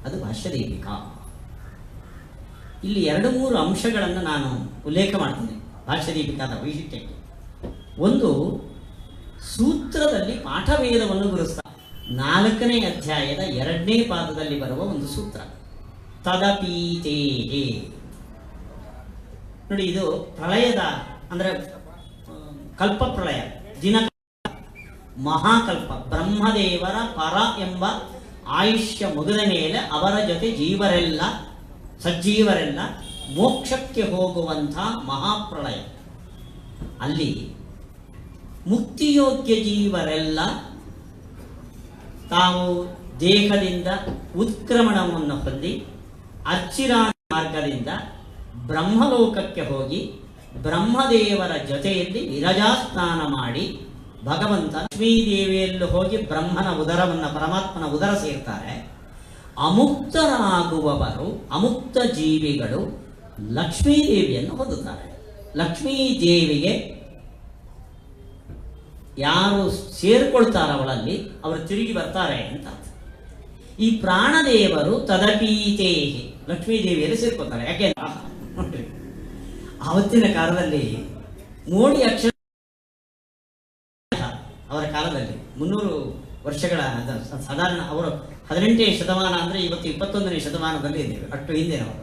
ಅದು ಭಾಷ್ಯದೀಪಿಕಾ. ಇಲ್ಲಿ 2-3 ಅಂಶಗಳನ್ನು ನಾನು ಉಲ್ಲೇಖ ಮಾಡ್ತೀನಿ ಭಾಷ್ಯದೀಪಿಕಾದ ವೈಶಿಷ್ಟ್ಯಕ್ಕೆ. ಒಂದು, ಸೂತ್ರದಲ್ಲಿ ಪಾಠಭೇದವನ್ನು ಗುರುಸ್ತಾರೆ. 4ನೇ ಅಧ್ಯಾಯದ 2ನೇ ಪಾದದಲ್ಲಿ ಬರುವ ಒಂದು ಸೂತ್ರ, ತದಪೀತೇಹೇ. ನೋಡಿ, ಇದು ಪ್ರಳಯದ ಅಂದ್ರೆ ಕಲ್ಪ ಪ್ರಳಯ, ದಿನ ಮಹಾಕಲ್ಪ, ಬ್ರಹ್ಮದೇವರ ಪರ ಎಂಬ ಆಯುಷ್ಯ ಮುಗಿದ ಮೇಲೆ ಅವರ ಜೊತೆ ಜೀವರೆಲ್ಲ, ಸಜ್ಜೀವರೆಲ್ಲ ಮೋಕ್ಷಕ್ಕೆ ಹೋಗುವಂಥ ಮಹಾಪ್ರಳಯ. ಅಲ್ಲಿ ಮುಕ್ತಿಯೋಗ್ಯ ಜೀವರೆಲ್ಲ ತಾವು ದೇಹದಿಂದ ಉತ್ಕ್ರಮಣವನ್ನು ಹೊಂದಿ ಅರ್ಚಿರಾಜ ಮಾರ್ಗದಿಂದ ಬ್ರಹ್ಮಲೋಕಕ್ಕೆ ಹೋಗಿ ಬ್ರಹ್ಮದೇವರ ಜೊತೆಯಲ್ಲಿ ವಿರಜಾಸ್ನಾನ ಮಾಡಿ ಭಗವಂತ ಲಕ್ಷ್ಮೀದೇವಿಯಲ್ಲಿ ಹೋಗಿ ಬ್ರಹ್ಮನ ಉದರವನ್ನು, ಪರಮಾತ್ಮನ ಉದರ ಸೇರ್ತಾರೆ. ಅಮುಕ್ತರಾಗುವವರು, ಅಮುಕ್ತ ಜೀವಿಗಳು ಲಕ್ಷ್ಮೀದೇವಿಯನ್ನು ಹೊಂದುತ್ತಾರೆ. ಲಕ್ಷ್ಮೀದೇವಿಗೆ ಯಾರು ಸೇರ್ಕೊಳ್ತಾರ ಅವಳಲ್ಲಿ ಅವರು ತಿರುಗಿ ಬರ್ತಾರೆ ಅಂತ. ಈ ಪ್ರಾಣದೇವರು ತದಪೀತೇಹಿ ಲಕ್ಷ್ಮೀದೇವಿಯಲ್ಲಿ ಸೇರ್ಕೊಳ್ತಾರೆ. ಯಾಕೆ ನೋಡ್ರಿ, ಆವತ್ತಿನ ಕಾಲದಲ್ಲಿ ಮೋಡಿ ಅಕ್ಷರ ಅವರ ಕಾಲದಲ್ಲಿ 300 ವರ್ಷಗಳ ಸಾಧಾರಣ, ಅವರು 18ನೇ ಶತಮಾನ ಅಂದ್ರೆ ಇವತ್ತು 21ನೇ ಶತಮಾನದಲ್ಲಿ ಇದ್ದೇವೆ, ಅಷ್ಟು ಹಿಂದಿನವರು.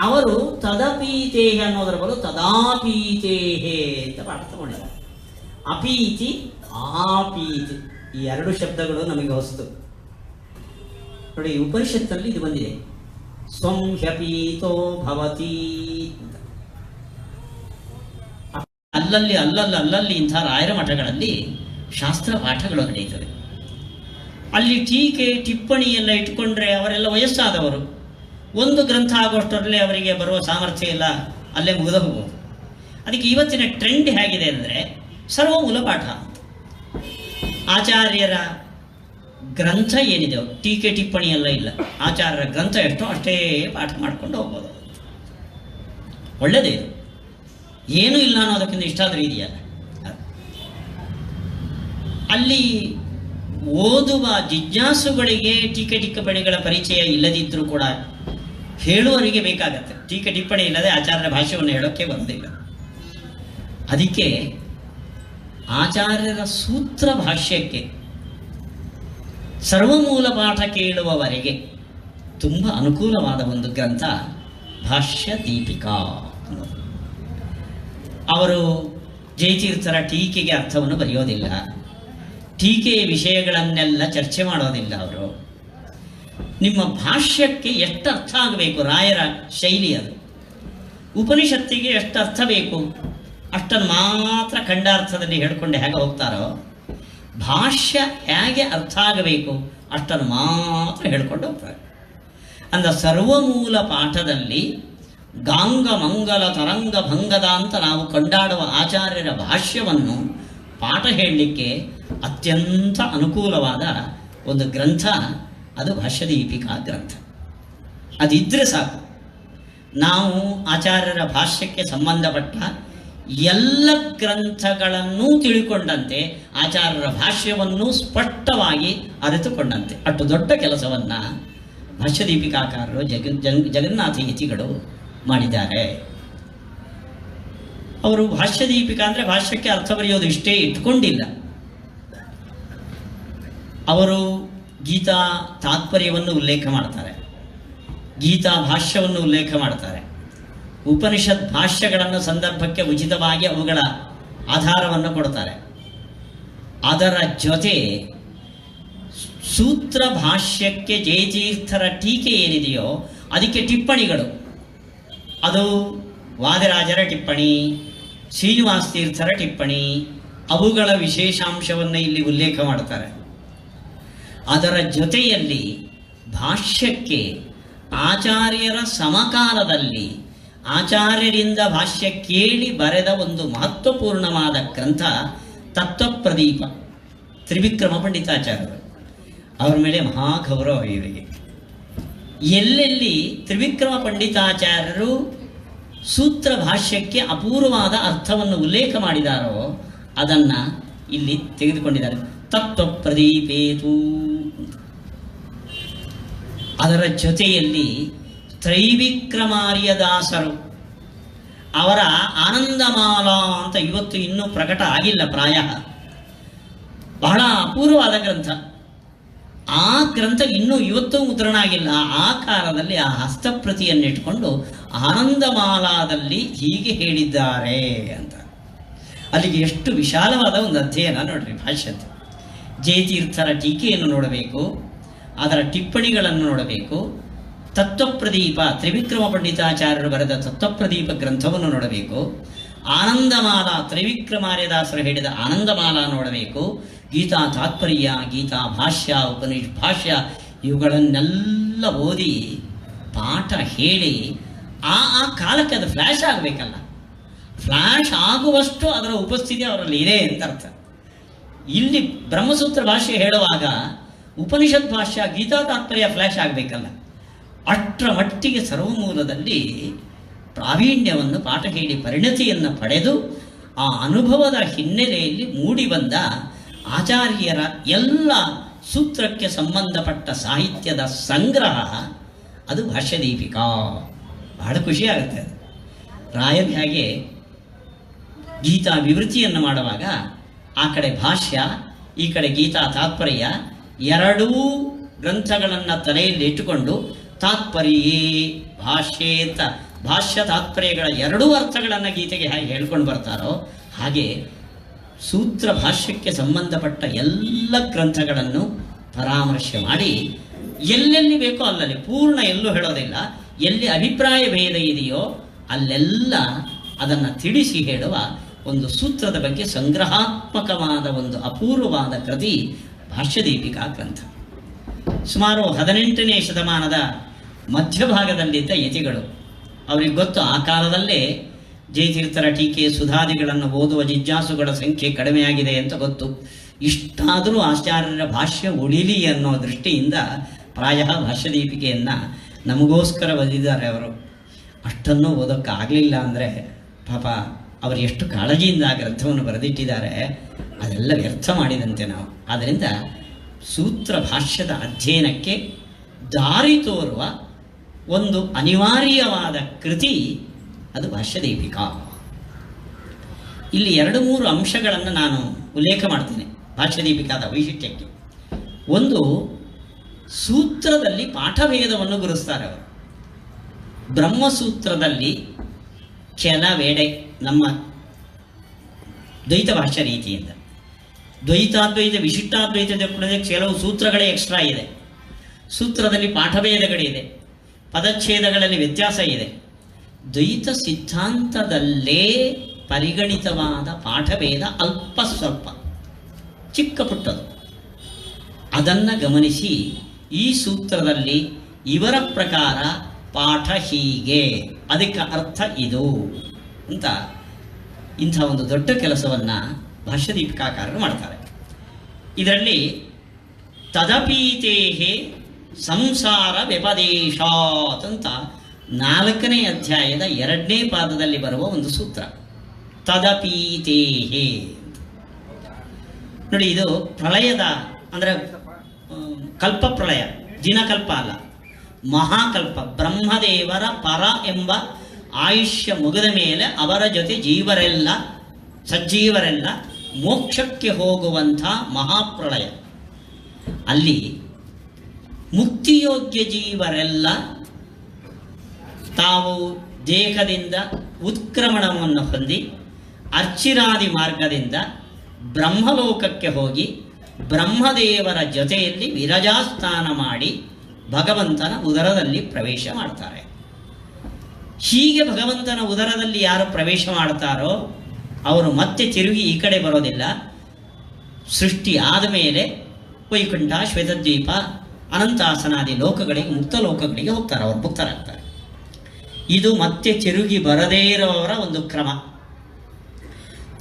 ಅವರು ತದಪೀತೇಹೆ ಅನ್ನೋದರ ಬದಲು ತದಾಪೀತೇಹೆ ಅಂತ ಪಾಠ ತಗೊಂಡಿದ್ದಾರೆ. ಅಪೀತಿ, ಆಪೀತಿ, ಈ 2 ಶಬ್ದಗಳು ನಮಗೆ ಹೊಸತು. ನೋಡಿ, ಉಪನಿಷತ್ತಲ್ಲಿ ಇದು ಬಂದಿದೆ, ಸ್ವಂ ಹ್ಯಪೀತೋ ಭವತಿ ಅಂತ. ಅಲ್ಲಲ್ಲಿ ಇಂಥ ರಾಯರ ಮಠಗಳಲ್ಲಿ ಶಾಸ್ತ್ರ ಪಾಠಗಳು ನಡೆಯುತ್ತವೆ. ಅಲ್ಲಿ ಟೀಕೆ ಟಿಪ್ಪಣಿ ಎಲ್ಲ ಇಟ್ಕೊಂಡ್ರೆ ಅವರೆಲ್ಲ ವಯಸ್ಸಾದವರು, ಒಂದು ಗ್ರಂಥ ಆಗೋಷ್ಟರಲ್ಲಿ ಅವರಿಗೆ ಬರುವ ಸಾಮರ್ಥ್ಯ ಇಲ್ಲ, ಅಲ್ಲೇ ಮುಗಿದ ಹೋಗೋದು. ಅದಕ್ಕೆ ಇವತ್ತಿನ ಟ್ರೆಂಡ್ ಹೇಗಿದೆ ಅಂದರೆ ಸರ್ವಮೂಲ ಪಾಠ. ಆಚಾರ್ಯರ ಗ್ರಂಥ ಏನಿದೆ, ಟೀಕೆ ಟಿಪ್ಪಣಿ ಎಲ್ಲ ಇಲ್ಲ, ಆಚಾರ್ಯರ ಗ್ರಂಥ ಎಷ್ಟೋ ಅಷ್ಟೇ ಪಾಠ ಮಾಡ್ಕೊಂಡು ಹೋಗ್ಬೋದು. ಒಳ್ಳೆಯದೇ ಇದು, ಏನೂ ಇಲ್ಲ ಅನ್ನೋದಕ್ಕಿಂತ ಇಷ್ಟ ಆದ್ರೆ ಇದೆಯಲ್ಲ. ಅಲ್ಲಿ ಓದುವ ಜಿಜ್ಞಾಸುಗಳಿಗೆ ಟೀಕೆ ಟಿಪ್ಪಣಿಗಳ ಪರಿಚಯ ಇಲ್ಲದಿದ್ದರೂ ಕೂಡ ಹೇಳುವವರಿಗೆ ಬೇಕಾಗತ್ತೆ. ಟೀಕೆ ಟಿಪ್ಪಣಿ ಇಲ್ಲದೆ ಆಚಾರ್ಯರ ಭಾಷ್ಯವನ್ನು ಹೇಳೋಕ್ಕೆ ಬರೋದಿಲ್ಲ. ಅದಕ್ಕೆ ಆಚಾರ್ಯರ ಸೂತ್ರ ಭಾಷ್ಯಕ್ಕೆ ಸರ್ವಮೂಲ ಪಾಠ ಕೇಳುವವರೆಗೆ ತುಂಬ ಅನುಕೂಲವಾದ ಒಂದು ಗ್ರಂಥ ಭಾಷ್ಯ ದೀಪಿಕಾ. ಅವರು ಜಯತೀರ್ಥರ ಟೀಕೆಗೆ ಅರ್ಥವನ್ನು ಬರೆಯೋದಿಲ್ಲ, ಟೀಕೆಯ ವಿಷಯಗಳನ್ನೆಲ್ಲ ಚರ್ಚೆ ಮಾಡೋದಿಲ್ಲ. ಅವರು ನಿಮ್ಮ ಭಾಷ್ಯಕ್ಕೆ ಎಷ್ಟು ಅರ್ಥ ಆಗಬೇಕು, ರಾಯರ ಶೈಲಿ ಅದು. ಉಪನಿಷತ್ತಿಗೆ ಎಷ್ಟು ಅರ್ಥ ಬೇಕು ಅಷ್ಟನ್ನು ಮಾತ್ರ ಖಂಡಾರ್ಥದಲ್ಲಿ ಹೇಳ್ಕೊಂಡು ಹೇಗೆ ಹೋಗ್ತಾರೋ, ಭಾಷ್ಯ ಹೇಗೆ ಅರ್ಥ ಆಗಬೇಕು ಅಷ್ಟನ್ನು ಮಾತ್ರ ಹೇಳ್ಕೊಂಡು ಹೋಗ್ತಾರೆ. ಅಂದ ಸರ್ವಮೂಲ ಪಾಠದಲ್ಲಿ ಗಾಂಗ ಮಂಗಲ ತರಂಗ ಭಂಗದ ಅಂತ ನಾವು ಕೊಂಡಾಡುವ ಆಚಾರ್ಯರ ಭಾಷ್ಯವನ್ನು ಪಾಠ ಹೇಳಲಿಕ್ಕೆ ಅತ್ಯಂತ ಅನುಕೂಲವಾದ ಒಂದು ಗ್ರಂಥ ಅದು ಭಾಷ್ಯದೀಪಿಕಾ ಗ್ರಂಥ. ಅದಿದ್ದರೆ ಸಾಕು, ನಾವು ಆಚಾರ್ಯರ ಭಾಷ್ಯಕ್ಕೆ ಸಂಬಂಧಪಟ್ಟ ಎಲ್ಲ ಗ್ರಂಥಗಳನ್ನೂ ತಿಳ್ಕೊಂಡಂತೆ, ಆಚಾರ್ಯರ ಭಾಷ್ಯವನ್ನು ಸ್ಪಷ್ಟವಾಗಿ ಅರಿತುಕೊಂಡಂತೆ. ಅಷ್ಟು ದೊಡ್ಡ ಕೆಲಸವನ್ನು ಭಾಷ್ಯದೀಪಿಕಾಕಾರರು ಜಗನ್ನಾಥ ಯತಿಗಳು ಮಾಡಿದ್ದಾರೆ. ಅವರು ಭಾಷ್ಯದೀಪಿಕಾ ಅಂದರೆ ಭಾಷ್ಯಕ್ಕೆ ಅರ್ಥ ಬರೆಯೋದು ಇಷ್ಟೇ ಇಟ್ಕೊಂಡಿಲ್ಲ. ಅವರು ಗೀತಾ ತಾತ್ಪರ್ಯವನ್ನು ಉಲ್ಲೇಖ ಮಾಡ್ತಾರೆ, ಗೀತಾ ಭಾಷ್ಯವನ್ನು ಉಲ್ಲೇಖ ಮಾಡ್ತಾರೆ, ಉಪನಿಷತ್ ಭಾಷ್ಯಗಳನ್ನು ಸಂದರ್ಭಕ್ಕೆ ಉಚಿತವಾಗಿ ಅವುಗಳ ಆಧಾರವನ್ನು ಕೊಡ್ತಾರೆ. ಅದರ ಜೊತೆ ಸೂತ್ರ ಭಾಷ್ಯಕ್ಕೆ ಜಯತೀರ್ಥರ ಟೀಕೆ ಏನಿದೆಯೋ ಅದಕ್ಕೆ ಟಿಪ್ಪಣಿಗಳು, ಅದು ವಾದಿರಾಜರ ಟಿಪ್ಪಣಿ, ಶ್ರೀನಿವಾಸ ತೀರ್ಥರ ಟಿಪ್ಪಣಿ, ಅವುಗಳ ವಿಶೇಷಾಂಶವನ್ನು ಇಲ್ಲಿ ಉಲ್ಲೇಖ ಮಾಡ್ತಾರೆ. ಅದರ ಜೊತೆಯಲ್ಲಿ ಭಾಷ್ಯಕ್ಕೆ ಆಚಾರ್ಯರ ಸಮಕಾಲದಲ್ಲಿ ಆಚಾರ್ಯರಿಂದ ಭಾಷ್ಯ ಕೇಳಿ ಬರೆದ ಒಂದು ಮಹತ್ವಪೂರ್ಣವಾದ ಗ್ರಂಥ ತತ್ವಪ್ರದೀಪ, ತ್ರಿವಿಕ್ರಮ ಪಂಡಿತಾಚಾರ್ಯರು. ಅವರ ಮೇಲೆ ಮಹಾಗೌರವ ಇವರಿಗೆ. ಎಲ್ಲೆಲ್ಲಿ ತ್ರಿವಿಕ್ರಮ ಪಂಡಿತಾಚಾರ್ಯರು ಸೂತ್ರ ಭಾಷ್ಯಕ್ಕೆ ಅಪೂರ್ವವಾದ ಅರ್ಥವನ್ನು ಉಲ್ಲೇಖ ಮಾಡಿದಾರೋ ಅದನ್ನು ಇಲ್ಲಿ ತೆಗೆದುಕೊಂಡಿದ್ದಾರೆ. ತತ್ವಪ್ರದೀಪೇತು. ಅದರ ಜೊತೆಯಲ್ಲಿ ತ್ರೈವಿಕ್ರಮಾರ್ಯದಾಸರು ಅವರ ಆನಂದಮಾಲಾ ಅಂತ ಇವತ್ತು ಇನ್ನೂ ಪ್ರಕಟ ಆಗಿಲ್ಲ, ಪ್ರಾಯ ಬಹಳ ಅಪೂರ್ವವಾದ ಗ್ರಂಥ. ಆ ಗ್ರಂಥ ಇನ್ನೂ ಇವತ್ತೂ ಮುದ್ರಣ ಆಗಿಲ್ಲ. ಆ ಕಾಲದಲ್ಲಿ ಆ ಹಸ್ತಪ್ರತಿಯನ್ನಿಟ್ಕೊಂಡು ಆನಂದಮಾಲಾದಲ್ಲಿ ಹೀಗೆ ಹೇಳಿದ್ದಾರೆ ಅಂತ. ಅಲ್ಲಿಗೆ ಎಷ್ಟು ವಿಶಾಲವಾದ ಒಂದು ಅಧ್ಯಯನ ನೋಡ್ರಿ ಭಾಷ್ಯದ್ದು. ಜಯತೀರ್ಥರ ಟೀಕೆಯನ್ನು ನೋಡಬೇಕು, ಅದರ ಟಿಪ್ಪಣಿಗಳನ್ನು ನೋಡಬೇಕು, ತತ್ವಪ್ರದೀಪ ತ್ರಿವಿಕ್ರಮ ಪಂಡಿತಾಚಾರ್ಯರು ಬರೆದ ತತ್ವಪ್ರದೀಪ ಗ್ರಂಥವನ್ನು ನೋಡಬೇಕು, ಆನಂದಮಾಲಾ ತ್ರಿವಿಕ್ರಮಾರ್ಯದಾಸರು ಹೇಳಿದ ಆನಂದಮಾಲಾ ನೋಡಬೇಕು, ಗೀತಾ ತಾತ್ಪರ್ಯ, ಗೀತಾ ಭಾಷ್ಯ, ಉಪನಿಷತ್ ಭಾಷ್ಯ ಇವುಗಳನ್ನೆಲ್ಲ ಓದಿ ಪಾಠ ಹೇಳಿ ಆ ಕಾಲಕ್ಕೆ ಅದು ಫ್ಲ್ಯಾಶ್ ಆಗಬೇಕಲ್ಲ. ಫ್ಲ್ಯಾಶ್ ಆಗುವಷ್ಟು ಅದರ ಉಪಸ್ಥಿತಿ ಅವರಲ್ಲಿ ಇದೆ ಅಂತ ಅರ್ಥ. ಇಲ್ಲಿ ಬ್ರಹ್ಮಸೂತ್ರ ಭಾಷ್ಯ ಹೇಳುವಾಗ ಉಪನಿಷತ್ ಭಾಷ್ಯ, ಗೀತಾ ತಾತ್ಪರ್ಯ ಫ್ಲ್ಯಾಶ್ ಆಗಬೇಕಲ್ಲ. ಅಷ್ಟರ ಮಟ್ಟಿಗೆ ಸರ್ವಮೂಲದಲ್ಲಿ ಪ್ರಾವೀಣ್ಯವನ್ನು ಪಾಠ ಹೇಳಿ ಪರಿಣತಿಯನ್ನು ಪಡೆದು ಆ ಅನುಭವದ ಹಿನ್ನೆಲೆಯಲ್ಲಿ ಮೂಡಿ ಬಂದ ಆಚಾರ್ಯರ ಎಲ್ಲ ಸೂತ್ರಕ್ಕೆ ಸಂಬಂಧಪಟ್ಟ ಸಾಹಿತ್ಯದ ಸಂಗ್ರಹ ಅದು ಭಾಷ್ಯದೀಪಿಕಾ. ಬಹಳ ಖುಷಿಯಾಗುತ್ತೆ ಅದು. ರಾಯರು ಹಾಗೆ ಗೀತಾ ವಿವೃತ್ತಿಯನ್ನು ಮಾಡುವಾಗ ಆ ಕಡೆ ಭಾಷ್ಯ, ಈ ಕಡೆ ಗೀತಾ ತಾತ್ಪರ್ಯ ಎರಡೂ ಗ್ರಂಥಗಳನ್ನು ತಲೆಯಲ್ಲಿ ಇಟ್ಟುಕೊಂಡು ತಾತ್ಪರ್ಯೇ ಭಾಷ್ಯೇತ ಭಾಷ್ಯ ತಾತ್ಪರ್ಯಗಳ ಎರಡೂ ಅರ್ಥಗಳನ್ನು ಗೀತೆಗೆ ಹೇಗೆ ಹೇಳ್ಕೊಂಡು ಬರ್ತಾರೋ ಹಾಗೆ ಸೂತ್ರ ಭಾಷ್ಯಕ್ಕೆ ಸಂಬಂಧಪಟ್ಟ ಎಲ್ಲ ಗ್ರಂಥಗಳನ್ನು ಪರಾಮರ್ಶೆ ಮಾಡಿ ಎಲ್ಲೆಲ್ಲಿ ಬೇಕೋ ಅಲ್ಲಲ್ಲಿ, ಪೂರ್ಣ ಎಲ್ಲೂ ಹೇಳೋದಿಲ್ಲ, ಎಲ್ಲಿ ಅಭಿಪ್ರಾಯ ಭೇದ ಇದೆಯೋ ಅಲ್ಲೆಲ್ಲ ಅದನ್ನು ತಿಳಿಸಿ ಹೇಳುವ ಒಂದು ಸೂತ್ರದ ಬಗ್ಗೆ ಸಂಗ್ರಹಾತ್ಮಕವಾದ ಒಂದು ಅಪೂರ್ವವಾದ ಕೃತಿ ಭಾಷ್ಯದೀಪಿಕಾ ಗ್ರಂಥ. ಸುಮಾರು 18ನೇ ಶತಮಾನದ ಮಧ್ಯಭಾಗದಲ್ಲಿದ್ದ ಯತಿಗಳು. ಅವರಿಗೆ ಗೊತ್ತು ಆ ಕಾಲದಲ್ಲೇ ಜಯತೀರ್ಥರ ಟೀಕೆ ಸುಧಾದಿಗಳನ್ನು ಓದುವ ಜಿಜ್ಞಾಸುಗಳ ಸಂಖ್ಯೆ ಕಡಿಮೆಯಾಗಿದೆ ಅಂತ ಗೊತ್ತು. ಇಷ್ಟಾದರೂ ಆಚಾರ್ಯರ ಭಾಷ್ಯ ಉಳಿಲಿ ಅನ್ನೋ ದೃಷ್ಟಿಯಿಂದ ಪ್ರಾಯ ಭಾಷ್ಯದೀಪಿಕೆಯನ್ನು ನಮಗೋಸ್ಕರ ಓದಿದ್ದಾರೆ ಅವರು. ಅಷ್ಟನ್ನು ಓದೋಕ್ಕಾಗಲಿಲ್ಲ ಅಂದರೆ ಪಾಪ ಅವರು ಎಷ್ಟು ಕಾಳಜಿಯಿಂದ ಆ ಗ್ರಂಥವನ್ನು ಬರೆದಿಟ್ಟಿದ್ದಾರೆ, ಅದೆಲ್ಲ ವ್ಯರ್ಥ ಮಾಡಿದಂತೆ ನಾವು. ಆದ್ದರಿಂದ ಸೂತ್ರ ಭಾಷ್ಯದ ಅಧ್ಯಯನಕ್ಕೆ ದಾರಿ ತೋರುವ ಒಂದು ಅನಿವಾರ್ಯವಾದ ಕೃತಿ ಅದು ಭಾಷ್ಯದೀಪಿಕಾ. ಇಲ್ಲಿ 2-3 ಅಂಶಗಳನ್ನು ನಾನು ಉಲ್ಲೇಖ ಮಾಡ್ತೇನೆ ಭಾಷ್ಯದೀಪಿಕಾದ ವೈಶಿಷ್ಟ್ಯಕ್ಕೆ. ಒಂದು, ಸೂತ್ರದಲ್ಲಿ ಪಾಠಭೇದವನ್ನು ಗುರುಸ್ತಾರೆ ಅವರು. ಬ್ರಹ್ಮಸೂತ್ರದಲ್ಲಿ ಕೆಲವೆಡೆ ನಮ್ಮ ದ್ವೈತ ಭಾಷ್ಯ ರೀತಿಯಿಂದ ದ್ವೈತಾದ್ವೈತ ವಿಶಿಷ್ಟಾದ್ವೈತದ ಕೂಡ ಕೆಲವು ಸೂತ್ರಗಳೇ ಎಕ್ಸ್ಟ್ರಾ ಇದೆ. ಸೂತ್ರದಲ್ಲಿ ಪಾಠಭೇದಗಳಿದೆ, ಪದಚ್ಛೇದಗಳಲ್ಲಿ ವ್ಯತ್ಯಾಸ ಇದೆ. ದ್ವೈತ ಸಿದ್ಧಾಂತದಲ್ಲೇ ಪರಿಗಣಿತವಾದ ಪಾಠಭೇದ ಅಲ್ಪ ಸ್ವಲ್ಪ ಚಿಕ್ಕ ಪುಟ್ಟದು. ಅದನ್ನು ಗಮನಿಸಿ ಈ ಸೂತ್ರದಲ್ಲಿ ಇವರ ಪ್ರಕಾರ ಪಾಠ ಹೀಗೆ, ಅದಕ್ಕೆ ಅರ್ಥ ಇದು ಅಂತ ಇಂಥ ಒಂದು ದೊಡ್ಡ ಕೆಲಸವನ್ನು ಭಾಷ್ಯದೀಪಿಕಾಕಾರರು ಮಾಡ್ತಾರೆ. ಇದರಲ್ಲಿ ತದಪೀತೇಹೇ ಸಂಸಾರ ವ್ಯಪದೇಶಾತ್ ಅಂತ 4ನೇ ಅಧ್ಯಾಯದ 2ನೇ ಪಾದದಲ್ಲಿ ಬರುವ ಒಂದು ಸೂತ್ರ. ತದಪೀತೇಹೇ ನೋಡಿ, ಇದು ಪ್ರಳಯದ ಅಂದರೆ ಕಲ್ಪಪ್ರಳಯ, ದಿನಕಲ್ಪ ಅಲ್ಲ, ಮಹಾಕಲ್ಪ. ಬ್ರಹ್ಮದೇವರ ಪರ ಎಂಬ ಆಯುಷ್ಯ ಮುಗಿದ ಮೇಲೆ ಅವರ ಜೊತೆ ಜೀವರೆಲ್ಲ ಸಜ್ಜೀವರೆಲ್ಲ ಮೋಕ್ಷಕ್ಕೆ ಹೋಗುವಂಥ ಮಹಾಪ್ರಳಯ. ಅಲ್ಲಿ ಮುಕ್ತಿಯೋಗ್ಯ ಜೀವರೆಲ್ಲ ತಾವು ದೇಹದಿಂದ ಉತ್ಕ್ರಮಣವನ್ನು ಹೊಂದಿ ಅರ್ಚಿರಾದಿ ಮಾರ್ಗದಿಂದ ಬ್ರಹ್ಮಲೋಕಕ್ಕೆ ಹೋಗಿ ಬ್ರಹ್ಮದೇವರ ಜೊತೆಯಲ್ಲಿ ವಿರಜಾಸ್ಥಾನ ಮಾಡಿ ಭಗವಂತನ ಉದರದಲ್ಲಿ ಪ್ರವೇಶ ಮಾಡ್ತಾರೆ. ಹೀಗೆ ಭಗವಂತನ ಉದರದಲ್ಲಿ ಯಾರು ಪ್ರವೇಶ ಮಾಡ್ತಾರೋ ಅವರು ಮತ್ತೆ ತಿರುಗಿ ಈ ಕಡೆ ಬರೋದಿಲ್ಲ. ಸೃಷ್ಟಿ ಆದ ಮೇಲೆ ವೈಕುಂಠ, ಶ್ವೇತದ್ವೀಪ, ಅನಂತಾಸನಾದಿ ಲೋಕಗಳಿಗೆ, ಮುಕ್ತ ಲೋಕಗಳಿಗೆ ಹೋಗ್ತಾರೆ, ಅವರು ಮುಕ್ತರಾಗ್ತಾರೆ. ಇದು ಮತ್ತೆ ತಿರುಗಿ ಬರದೇ ಇರುವವರ ಒಂದು ಕ್ರಮ.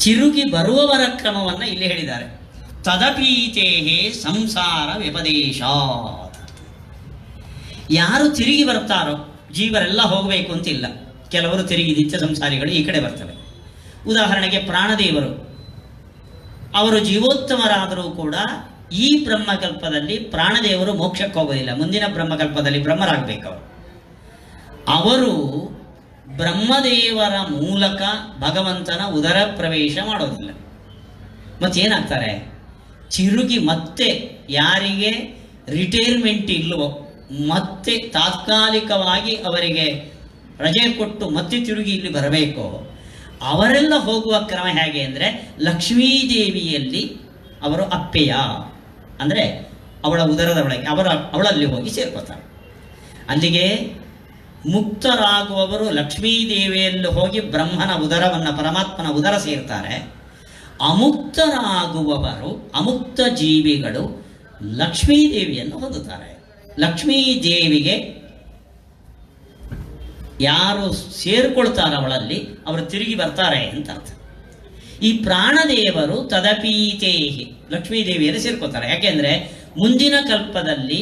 ತಿರುಗಿ ಬರುವವರ ಕ್ರಮವನ್ನು ಇಲ್ಲಿ ಹೇಳಿದ್ದಾರೆ. ತದಪೀತೇಹೇ ಸಂಸಾರ ವ್ಯಪದೇಶಾತ್. ಯಾರು ತಿರುಗಿ ಬರ್ತಾರೋ, ಜೀವರೆಲ್ಲ ಹೋಗಬೇಕು ಅಂತಿಲ್ಲ, ಕೆಲವರು ತಿರುಗಿ ನಿತ್ಯ ಸಂಸಾರಿಗಳು ಈ ಕಡೆ ಬರ್ತವೆ. ಉದಾಹರಣೆಗೆ ಪ್ರಾಣದೇವರು, ಅವರು ಜೀವೋತ್ತಮರಾದರೂ ಕೂಡ ಈ ಬ್ರಹ್ಮಕಲ್ಪದಲ್ಲಿ ಪ್ರಾಣದೇವರು ಮೋಕ್ಷಕ್ಕೆ ಹೋಗೋದಿಲ್ಲ, ಮುಂದಿನ ಬ್ರಹ್ಮಕಲ್ಪದಲ್ಲಿ ಬ್ರಹ್ಮರಾಗಬೇಕು. ಅವರು ಬ್ರಹ್ಮದೇವರ ಮೂಲಕ ಭಗವಂತನ ಉದರ ಪ್ರವೇಶ ಮಾಡೋದಿಲ್ಲ. ಮತ್ತೇನಾಗ್ತಾರೆ, ತಿರುಗಿ ಮತ್ತೆ ಯಾರಿಗೆ ರಿಟೈರ್ಮೆಂಟ್ ಇಲ್ಲವೋ, ಮತ್ತೆ ತಾತ್ಕಾಲಿಕವಾಗಿ ಅವರಿಗೆ ರಜೆ ಕೊಟ್ಟು ಮತ್ತೆ ತಿರುಗಿ ಇಲ್ಲಿ ಬರಬೇಕು, ಅವರೆಲ್ಲ ಹೋಗುವ ಕ್ರಮ ಹೇಗೆ ಅಂದರೆ ಲಕ್ಷ್ಮೀದೇವಿಯಲ್ಲಿ ಅವರು ಅಪ್ಪೆಯ ಅಂದರೆ ಅವಳ ಉದರದ ಒಳಗೆ ಅವಳಲ್ಲಿ ಹೋಗಿ ಸೇರ್ಕೋತಾರೆ. ಅಲ್ಲಿಗೆ ಮುಕ್ತರಾಗುವವರು ಲಕ್ಷ್ಮೀದೇವಿಯಲ್ಲಿ ಹೋಗಿ ಬ್ರಹ್ಮನ ಉದರವನ್ನು, ಪರಮಾತ್ಮನ ಉದರ ಸೇರ್ತಾರೆ. ಅಮುಕ್ತರಾಗುವವರು, ಅಮುಕ್ತ ಜೀವಿಗಳು ಲಕ್ಷ್ಮೀದೇವಿಯನ್ನು ಹೊಂದುತ್ತಾರೆ. ಲಕ್ಷ್ಮೀದೇವಿಗೆ ಯಾರು ಸೇರಿಕೊಳ್ತಾರ ಅವಳಲ್ಲಿ ಅವರು ತಿರುಗಿ ಬರ್ತಾರೆ ಅಂತ ಅರ್ಥ. ಈ ಪ್ರಾಣದೇವರು ತದಪೀತೇಹಿ ಲಕ್ಷ್ಮೀದೇವಿಯಲ್ಲಿ ಸೇರ್ಕೋತಾರೆ. ಯಾಕೆಂದರೆ ಮುಂದಿನ ಕಲ್ಪದಲ್ಲಿ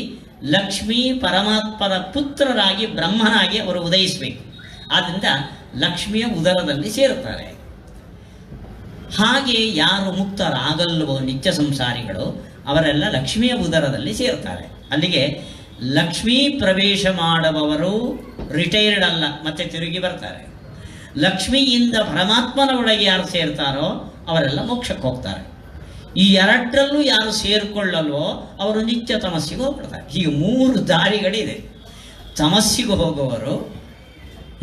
ಲಕ್ಷ್ಮೀ ಪರಮಾತ್ಮರ ಪುತ್ರರಾಗಿ ಬ್ರಹ್ಮನಾಗಿ ಅವರು ಉದಯಿಸಬೇಕು. ಆದ್ದರಿಂದ ಲಕ್ಷ್ಮಿಯ ಉದರದಲ್ಲಿ ಸೇರುತ್ತಾರೆ. ಹಾಗೆ ಯಾರು ಮುಕ್ತರಾಗಲ್ವೋ ನಿತ್ಯ ಸಂಸಾರಿಗಳು ಅವರೆಲ್ಲ ಲಕ್ಷ್ಮಿಯ ಉದರದಲ್ಲಿ ಸೇರ್ತಾರೆ. ಅಲ್ಲಿಗೆ ಲಕ್ಷ್ಮೀ ಪ್ರವೇಶ ಮಾಡುವವರು ರಿಟೈರ್ಡ್ ಅಲ್ಲ, ಮತ್ತೆ ತಿರುಗಿ ಬರ್ತಾರೆ. ಲಕ್ಷ್ಮಿಯಿಂದ ಪರಮಾತ್ಮನ ಒಳಗೆ ಯಾರು ಸೇರ್ತಾರೋ ಅವರೆಲ್ಲ ಮೋಕ್ಷಕ್ಕೆ ಹೋಗ್ತಾರೆ. ಈ ಎರಡರಲ್ಲೂ ಯಾರು ಸೇರಿಕೊಳ್ಳಲ್ವೋ ಅವರು ನಿತ್ಯ ತಮಸ್ಸಿಗೆ ಹೋಗ್ಬಿಡ್ತಾರೆ. ಹೀಗೆ 3 ದಾರಿಗಳಿದೆ. ತಮಸ್ಸಿಗೆ ಹೋಗುವವರು,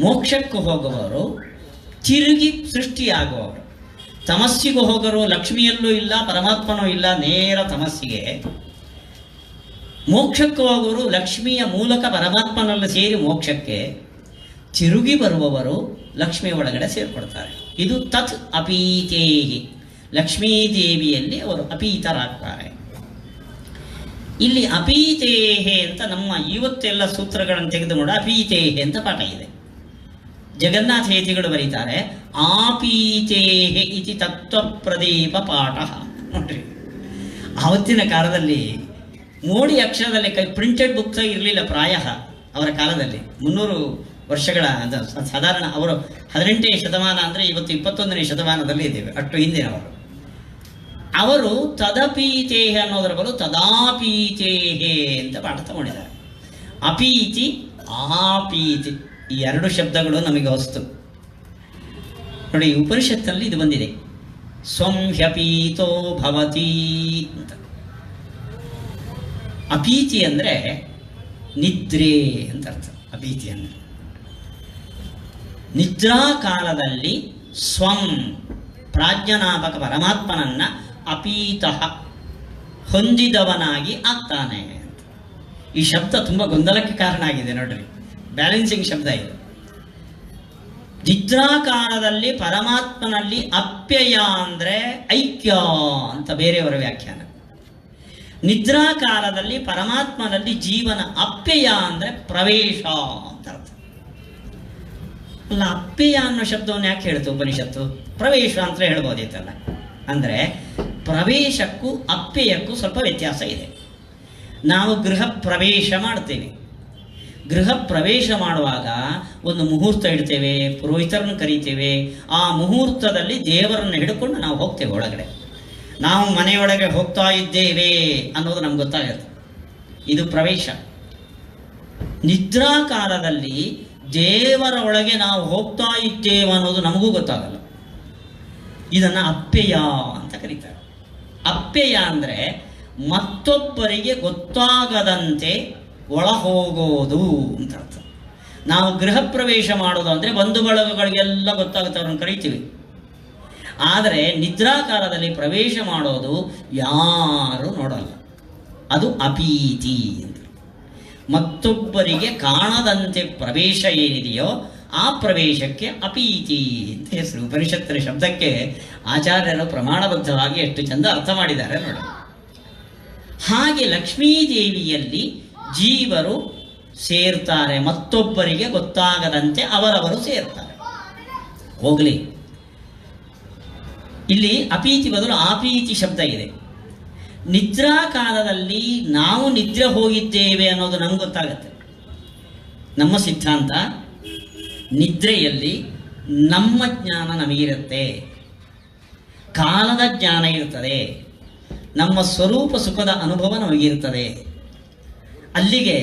ಮೋಕ್ಷಕ್ಕೆ ಹೋಗುವವರು, ತಿರುಗಿ ಸೃಷ್ಟಿಯಾಗುವವರು. ತಮಸ್ಸಿಗೆ ಹೋಗೋರು ಲಕ್ಷ್ಮಿಯಲ್ಲೂ ಇಲ್ಲ, ಪರಮಾತ್ಮನೂ ಇಲ್ಲ, ನೇರ ತಮಸ್ಸಿಗೆ. ಮೋಕ್ಷಕ್ಕೆ ಹೋಗುವವರು ಲಕ್ಷ್ಮಿಯ ಮೂಲಕ ಪರಮಾತ್ಮನಲ್ಲಿ ಸೇರಿ ಮೋಕ್ಷಕ್ಕೆ. ತಿರುಗಿ ಬರುವವರು ಲಕ್ಷ್ಮಿಯ ಒಳಗಡೆ ಸೇರಿಕೊಡ್ತಾರೆ. ಇದು ತತ್ ಅಪೀತೇಹಿ, ಲಕ್ಷ್ಮೀದೇವಿಯಲ್ಲಿ ಅವರು ಅಪೀತರಾಗ್ತಾರೆ. ಇಲ್ಲಿ ಅಪೀತೇಹೆ ಅಂತ ನಮ್ಮ ಇವತ್ತೆಲ್ಲ ಸೂತ್ರಗಳನ್ನು ತೆಗೆದು ನೋಡ ಅಪೀತೇಹೆ ಅಂತ ಪಾಠ ಇದೆ. ಜಗನ್ನಾಥ ಯತಿಗಳು ಬರೀತಾರೆ ಆಪೀತೇಹೆ ಇತಿ ತತ್ವ ಪ್ರದೀಪ ಪಾಠ. ನೋಡ್ರಿ, ಆವತ್ತಿನ ಕಾಲದಲ್ಲಿ ಮೋಡಿ ಅಕ್ಷರದಲ್ಲಿ ಪ್ರಿಂಟೆಡ್ ಬುಕ್ಸ್ ಇರಲಿಲ್ಲ ಪ್ರಾಯ ಅವರ ಕಾಲದಲ್ಲಿ. 300 ವರ್ಷಗಳ ಸಾಧಾರಣ ಅವರು 18ನೇ ಶತಮಾನ ಅಂದರೆ ಇವತ್ತು 21ನೇ ಶತಮಾನದಲ್ಲಿ ಇದ್ದೇವೆ, ಅಷ್ಟು ಹಿಂದಿನವರು. ಅವರು ತದಪೀತೇಹೆ ಅನ್ನೋದರ ಬದಲು ತದಾಪೀತೇಹೆ ಅಂತ ಪಾಠ ತಗೊಂಡಿದ್ದಾರೆ. ಅಪೀತಿ ಆಪೀತಿ ಈ 2 ಶಬ್ದಗಳು ನಮಗೆ ಹೊಸ್ತು. ನೋಡಿ, ಉಪನಿಷತ್ತಲ್ಲಿ ಇದು ಬಂದಿದೆ, ಸ್ವಂ ಹ್ಯಪೀತೋ ಭವತಿ ಅಂತ. ಅಪೀತಿ ಅಂದರೆ ನಿದ್ರೆ ಅಂತ ಅರ್ಥ. ಅಪೀತಿ ಅಂದರೆ ನಿದ್ರಾ ಕಾಲದಲ್ಲಿ ಸ್ವಂ ಪ್ರಾಜ್ಞನಾಮಕ ಪರಮಾತ್ಮನನ್ನ ಅಪೀತಃ ಹೊಂದಿದವನಾಗಿ ಆಗ್ತಾನೆ ಅಂತ. ಈ ಶಬ್ದ ತುಂಬ ಗೊಂದಲಕ್ಕೆ ಕಾರಣ ಆಗಿದೆ ನೋಡ್ರಿ, ಬ್ಯಾಲೆನ್ಸಿಂಗ್ ಶಬ್ದ ಇದು. ನಿದ್ರಾ ಕಾಲದಲ್ಲಿ ಪರಮಾತ್ಮನಲ್ಲಿ ಅಪ್ಯಯ ಅಂದರೆ ಐಕ್ಯ ಅಂತ ಬೇರೆಯವರ ವ್ಯಾಖ್ಯಾನ. ನಿದ್ರಾ ಕಾಲದಲ್ಲಿ ಪರಮಾತ್ಮನಲ್ಲಿ ಜೀವನ ಅಪ್ಯಯ ಅಂದರೆ ಪ್ರವೇಶ ಅಂತ ಅರ್ಥ. ಅಲ್ಲ, ಅಪ್ಯಯ ಅನ್ನೋ ಶಬ್ದವನ್ನು ಯಾಕೆ ಹೇಳ್ತು ಉಪನಿಷತ್ತು? ಪ್ರವೇಶ ಅಂತ ಹೇಳ್ಬೋದಿತ್ತಲ್ಲ. ಅಂದರೆ ಪ್ರವೇಶಕ್ಕೂ ಅಪ್ಯಯಕ್ಕೂ ಸ್ವಲ್ಪ ವ್ಯತ್ಯಾಸ ಇದೆ. ನಾವು ಗೃಹ ಪ್ರವೇಶ ಮಾಡ್ತೇವೆ. ಗೃಹ ಪ್ರವೇಶ ಮಾಡುವಾಗ ಒಂದು ಮುಹೂರ್ತ ಇಡ್ತೇವೆ, ಪುರೋಹಿತರನ್ನು ಕರೀತೇವೆ. ಆ ಮುಹೂರ್ತದಲ್ಲಿ ದೇವರನ್ನು ಹಿಡ್ಕೊಂಡು ನಾವು ಹೋಗ್ತೇವೆ ಒಳಗಡೆ. ನಾವು ಮನೆಯೊಳಗೆ ಹೋಗ್ತಾ ಇದ್ದೇವೆ ಅನ್ನೋದು ನಮ್ಗೆ ಗೊತ್ತಾಗುತ್ತೆ. ಇದು ಪ್ರವೇಶ. ನಿದ್ರಾ ಕಾಲದಲ್ಲಿ ದೇವರ ಒಳಗೆ ನಾವು ಹೋಗ್ತಾ ಇದ್ದೇವೆ ಅನ್ನೋದು ನಮಗೂ ಗೊತ್ತಾಗಲ್ಲ. ಇದನ್ನು ಅಪ್ಯಯ ಅಂತ ಕರೀತಾರೆ. ಅಪ್ಯಯ ಅಂದರೆ ಮತ್ತೊಬ್ಬರಿಗೆ ಗೊತ್ತಾಗದಂತೆ ಒಳ ಹೋಗೋದು ಅಂತ ಅರ್ಥ. ನಾವು ಗೃಹ ಪ್ರವೇಶ ಮಾಡೋದು ಅಂದರೆ ಬಂಧು ಬಳಗಗಳಿಗೆಲ್ಲ ಗೊತ್ತಾಗುತ್ತೆ, ಅವ್ರನ್ನ ಕರಿತೀವಿ. ಆದರೆ ನಿದ್ರಾಕಾಲದಲ್ಲಿ ಪ್ರವೇಶ ಮಾಡೋದು ಯಾರು ನೋಡಲ್ಲ. ಅದು ಅಪೀತಿ ಅಂತ. ಮತ್ತೊಬ್ಬರಿಗೆ ಕಾಣದಂತೆ ಪ್ರವೇಶ ಏನಿದೆಯೋ ಆ ಪ್ರವೇಶಕ್ಕೆ ಅಪೀತಿ ಅಂತ ಹೆಸರು. ಉಪನಿಷತ್ತಿನ ಶಬ್ದಕ್ಕೆ ಆಚಾರ್ಯರು ಪ್ರಮಾಣಬದ್ಧವಾಗಿ ಎಷ್ಟು ಚಂದ ಅರ್ಥ ಮಾಡಿದ್ದಾರೆ ನೋಡಿ. ಹಾಗೆ ಲಕ್ಷ್ಮೀದೇವಿಯಲ್ಲಿ ಜೀವರು ಸೇರ್ತಾರೆ, ಮತ್ತೊಬ್ಬರಿಗೆ ಗೊತ್ತಾಗದಂತೆ ಅವರವರು ಸೇರ್ತಾರೆ. ಹೋಗಲಿ, ಇಲ್ಲಿ ಅಪೀತಿ ಬದಲು ಆಪೀತಿ ಶಬ್ದ ಇದೆ. ನಿದ್ರಾ ಕಾಲದಲ್ಲಿ ನಾವು ನಿದ್ರೆ ಹೋಗಿದ್ದೇವೆ ಅನ್ನೋದು ನಮ್ಗೆ ಗೊತ್ತಾಗತ್ತೆ. ನಮ್ಮ ಸಿದ್ಧಾಂತ, ನಿದ್ರೆಯಲ್ಲಿ ನಮ್ಮ ಜ್ಞಾನ ನಮಗಿರುತ್ತೆ, ಕಾಲದ ಜ್ಞಾನ ಇರ್ತದೆ, ನಮ್ಮ ಸ್ವರೂಪ ಸುಖದ ಅನುಭವ ನಮಗಿರ್ತದೆ. ಅಲ್ಲಿಗೆ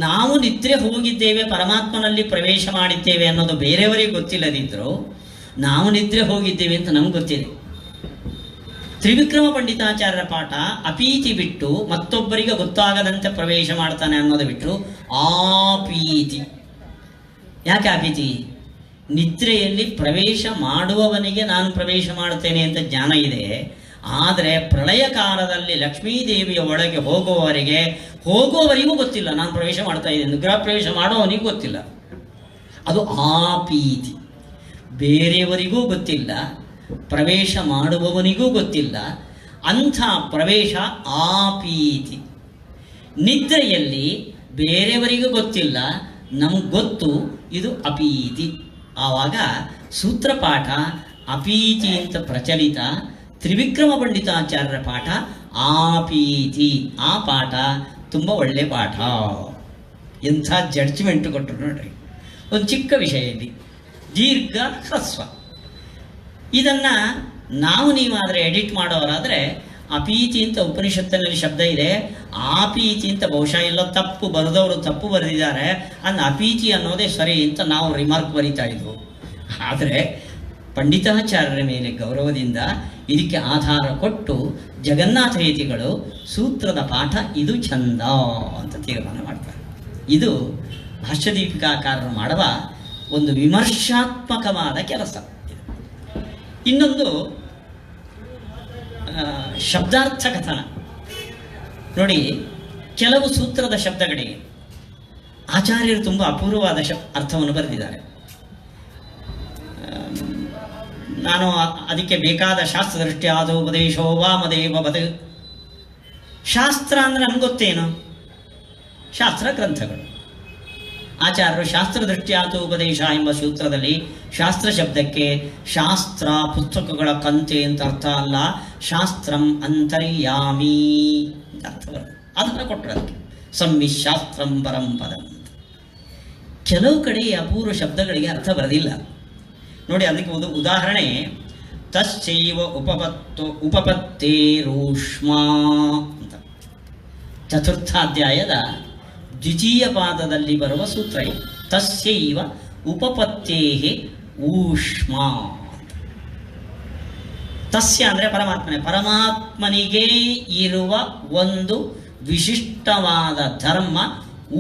ನಾವು ನಿದ್ರೆ ಹೋಗಿದ್ದೇವೆ, ಪರಮಾತ್ಮನಲ್ಲಿ ಪ್ರವೇಶ ಮಾಡಿದ್ದೇವೆ ಅನ್ನೋದು ಬೇರೆಯವರಿಗೆ ಗೊತ್ತಿಲ್ಲದಿದ್ದರೂ ನಾವು ನಿದ್ರೆ ಹೋಗಿದ್ದೇವೆ ಅಂತ ನಮ್ಗೆ ಗೊತ್ತಿದೆ. ತ್ರಿವಿಕ್ರಮ ಪಂಡಿತಾಚಾರ್ಯರ ಪಾಠ ಅಪೀತಿ ಬಿಟ್ಟು ಮತ್ತೊಬ್ಬರಿಗೆ ಗೊತ್ತಾಗದಂತೆ ಪ್ರವೇಶ ಮಾಡ್ತಾನೆ ಅನ್ನೋದು ಬಿಟ್ಟರು ಆಪೀತಿ. ಯಾಕೆ ಆಪೀತಿ? ನಿದ್ರೆಯಲ್ಲಿ ಪ್ರವೇಶ ಮಾಡುವವನಿಗೆ ನಾನು ಪ್ರವೇಶ ಮಾಡ್ತೇನೆ ಅಂತ ಜ್ಞಾನ ಇದೆ. ಆದರೆ ಪ್ರಳಯ ಕಾಲದಲ್ಲಿ ಲಕ್ಷ್ಮೀದೇವಿಯ ಒಳಗೆ ಹೋಗುವವರಿಗೂ ಗೊತ್ತಿಲ್ಲ ನಾನು ಪ್ರವೇಶ ಮಾಡ್ತಾ ಇದ್ದೇನೆ. ಗೃಹ ಪ್ರವೇಶ ಮಾಡುವವನಿಗೂ ಗೊತ್ತಿಲ್ಲ. ಅದು ಆಪೀತಿ. ಬೇರೆಯವರಿಗೂ ಗೊತ್ತಿಲ್ಲ, ಪ್ರವೇಶ ಮಾಡುವವನಿಗೂ ಗೊತ್ತಿಲ್ಲ. ಅಂಥ ಪ್ರವೇಶ ಆಪೀತಿ. ನಿದ್ರೆಯಲ್ಲಿ ಬೇರೆಯವರಿಗೂ ಗೊತ್ತಿಲ್ಲ, ನಮ್ಗೆ ಗೊತ್ತು, ಇದು ಅಪೀತಿ. ಆವಾಗ ಸೂತ್ರಪಾಠ ಅಪೀತಿ ಅಂತ ಪ್ರಚಲಿತ, ತ್ರಿವಿಕ್ರಮ ಪಂಡಿತಾಚಾರ್ಯರ ಪಾಠ ಆಪೀತಿ. ಆ ಪಾಠ ತುಂಬ ಒಳ್ಳೆ ಪಾಠ. ಎಂಥ ಜಡ್ಜ್ಮೆಂಟ್ ಕೊಟ್ಟರು ನೋಡ್ರಿ. ಒಂದು ಚಿಕ್ಕ ವಿಷಯ ಇಲ್ಲಿ, ದೀರ್ಘ ಹ್ರಸ್ವ. ಇದನ್ನು ನೀವಾದರೆ ಎಡಿಟ್ ಮಾಡೋರಾದರೆ ಅಪೀತಿ ಅಂತ ಉಪನಿಷತ್ತಿನಲ್ಲಿ ಶಬ್ದ ಇದೆ, ಆಪೀತಿ ಅಂತ ಬಹುಶಃ ಎಲ್ಲ ತಪ್ಪು ಬರೆದವರು ತಪ್ಪು ಬರೆದಿದ್ದಾರೆ. ಅಂದು ಅಪೀತಿ ಅನ್ನೋದೇ ಸರಿ ಅಂತ ನಾವು ರಿಮಾರ್ಕ್ ಬರೀತಾ ಇದ್ವು. ಆದರೆ ಪಂಡಿತಾಚಾರ್ಯರ ಮೇಲೆ ಗೌರವದಿಂದ ಇದಕ್ಕೆ ಆಧಾರ ಕೊಟ್ಟು ಜಗನ್ನಾಥ ಯತಿಗಳು ಸೂತ್ರದ ಪಾಠ ಇದು ಚಂದ ಅಂತ ತೀರ್ಮಾನ ಮಾಡ್ತಾರೆ. ಇದು ಭಾಷ್ಯದೀಪಿಕಾಕಾರರು ಮಾಡುವ ಒಂದು ವಿಮರ್ಶಾತ್ಮಕವಾದ ಕೆಲಸ. ಇನ್ನೊಂದು ಶಬ್ದಾರ್ಥ ಕಥನ ನೋಡಿ. ಕೆಲವು ಸೂತ್ರದ ಶಬ್ದಗಳಿಗೆ ಆಚಾರ್ಯರು ತುಂಬ ಅಪೂರ್ವವಾದ ಅರ್ಥವನ್ನು ಬರೆದಿದ್ದಾರೆ. ನಾನು ಅದಕ್ಕೆ ಬೇಕಾದ ಶಾಸ್ತ್ರದೃಷ್ಟಿ ಆದೋ ಉಪದೇಶೋ ವಾಮದೇವ ಬದ ಶಾಸ್ತ್ರ ಅಂದರೆ ನಮ್ಗೆ ಗೊತ್ತೇನು? ಶಾಸ್ತ್ರ ಗ್ರಂಥಗಳು. ಆಚಾರ್ಯರು ಶಾಸ್ತ್ರ ದೃಷ್ಟ್ಯಾತು ಉಪದೇಶ ಎಂಬ ಸೂತ್ರದಲ್ಲಿ ಶಾಸ್ತ್ರ ಶಬ್ದಕ್ಕೆ ಶಾಸ್ತ್ರ ಪುಸ್ತಕಗಳ ಕಂತೆ ಅಂತ ಅರ್ಥ ಅಲ್ಲ, ಶಾಸ್ತ್ರಂ ಅಂತರ್ಯಾಮಿ ಅಂತ ಅರ್ಥ ಬರ್ತದೆ. ಅದನ್ನು ಕೊಟ್ಟರು ಅದಕ್ಕೆ ಸಂವಿಶಾಸ್ತ್ರಂ ಪರಂ ಪದಂ. ಕೆಲವು ಕಡೆ ಈ ಅಪೂರ್ವ ಶಬ್ದಗಳಿಗೆ ಅರ್ಥ ಬರೋದಿಲ್ಲ ನೋಡಿ. ಅದಕ್ಕೆ ಒಂದು ಉದಾಹರಣೆ, ತಸ್ಸೈವ ಉಪಪತ್ತೇರೂಷ್ಮಾ ಅಂತ ಚತುರ್ಥಾಧ್ಯಾಯದ ದ್ವಿತೀಯ ಪಾದದಲ್ಲಿ ಬರುವ ಸೂತ್ರ ಇದು. ತಸ್ಯೈವ ಉಪಪತ್ತೇಹಿ ಊಷ್ಮಾ. ತಸ್ಯ ಅಂದರೆ ಪರಮಾತ್ಮನೇ, ಪರಮಾತ್ಮನಿಗೆ ಇರುವ ಒಂದು ವಿಶಿಷ್ಟವಾದ ಧರ್ಮ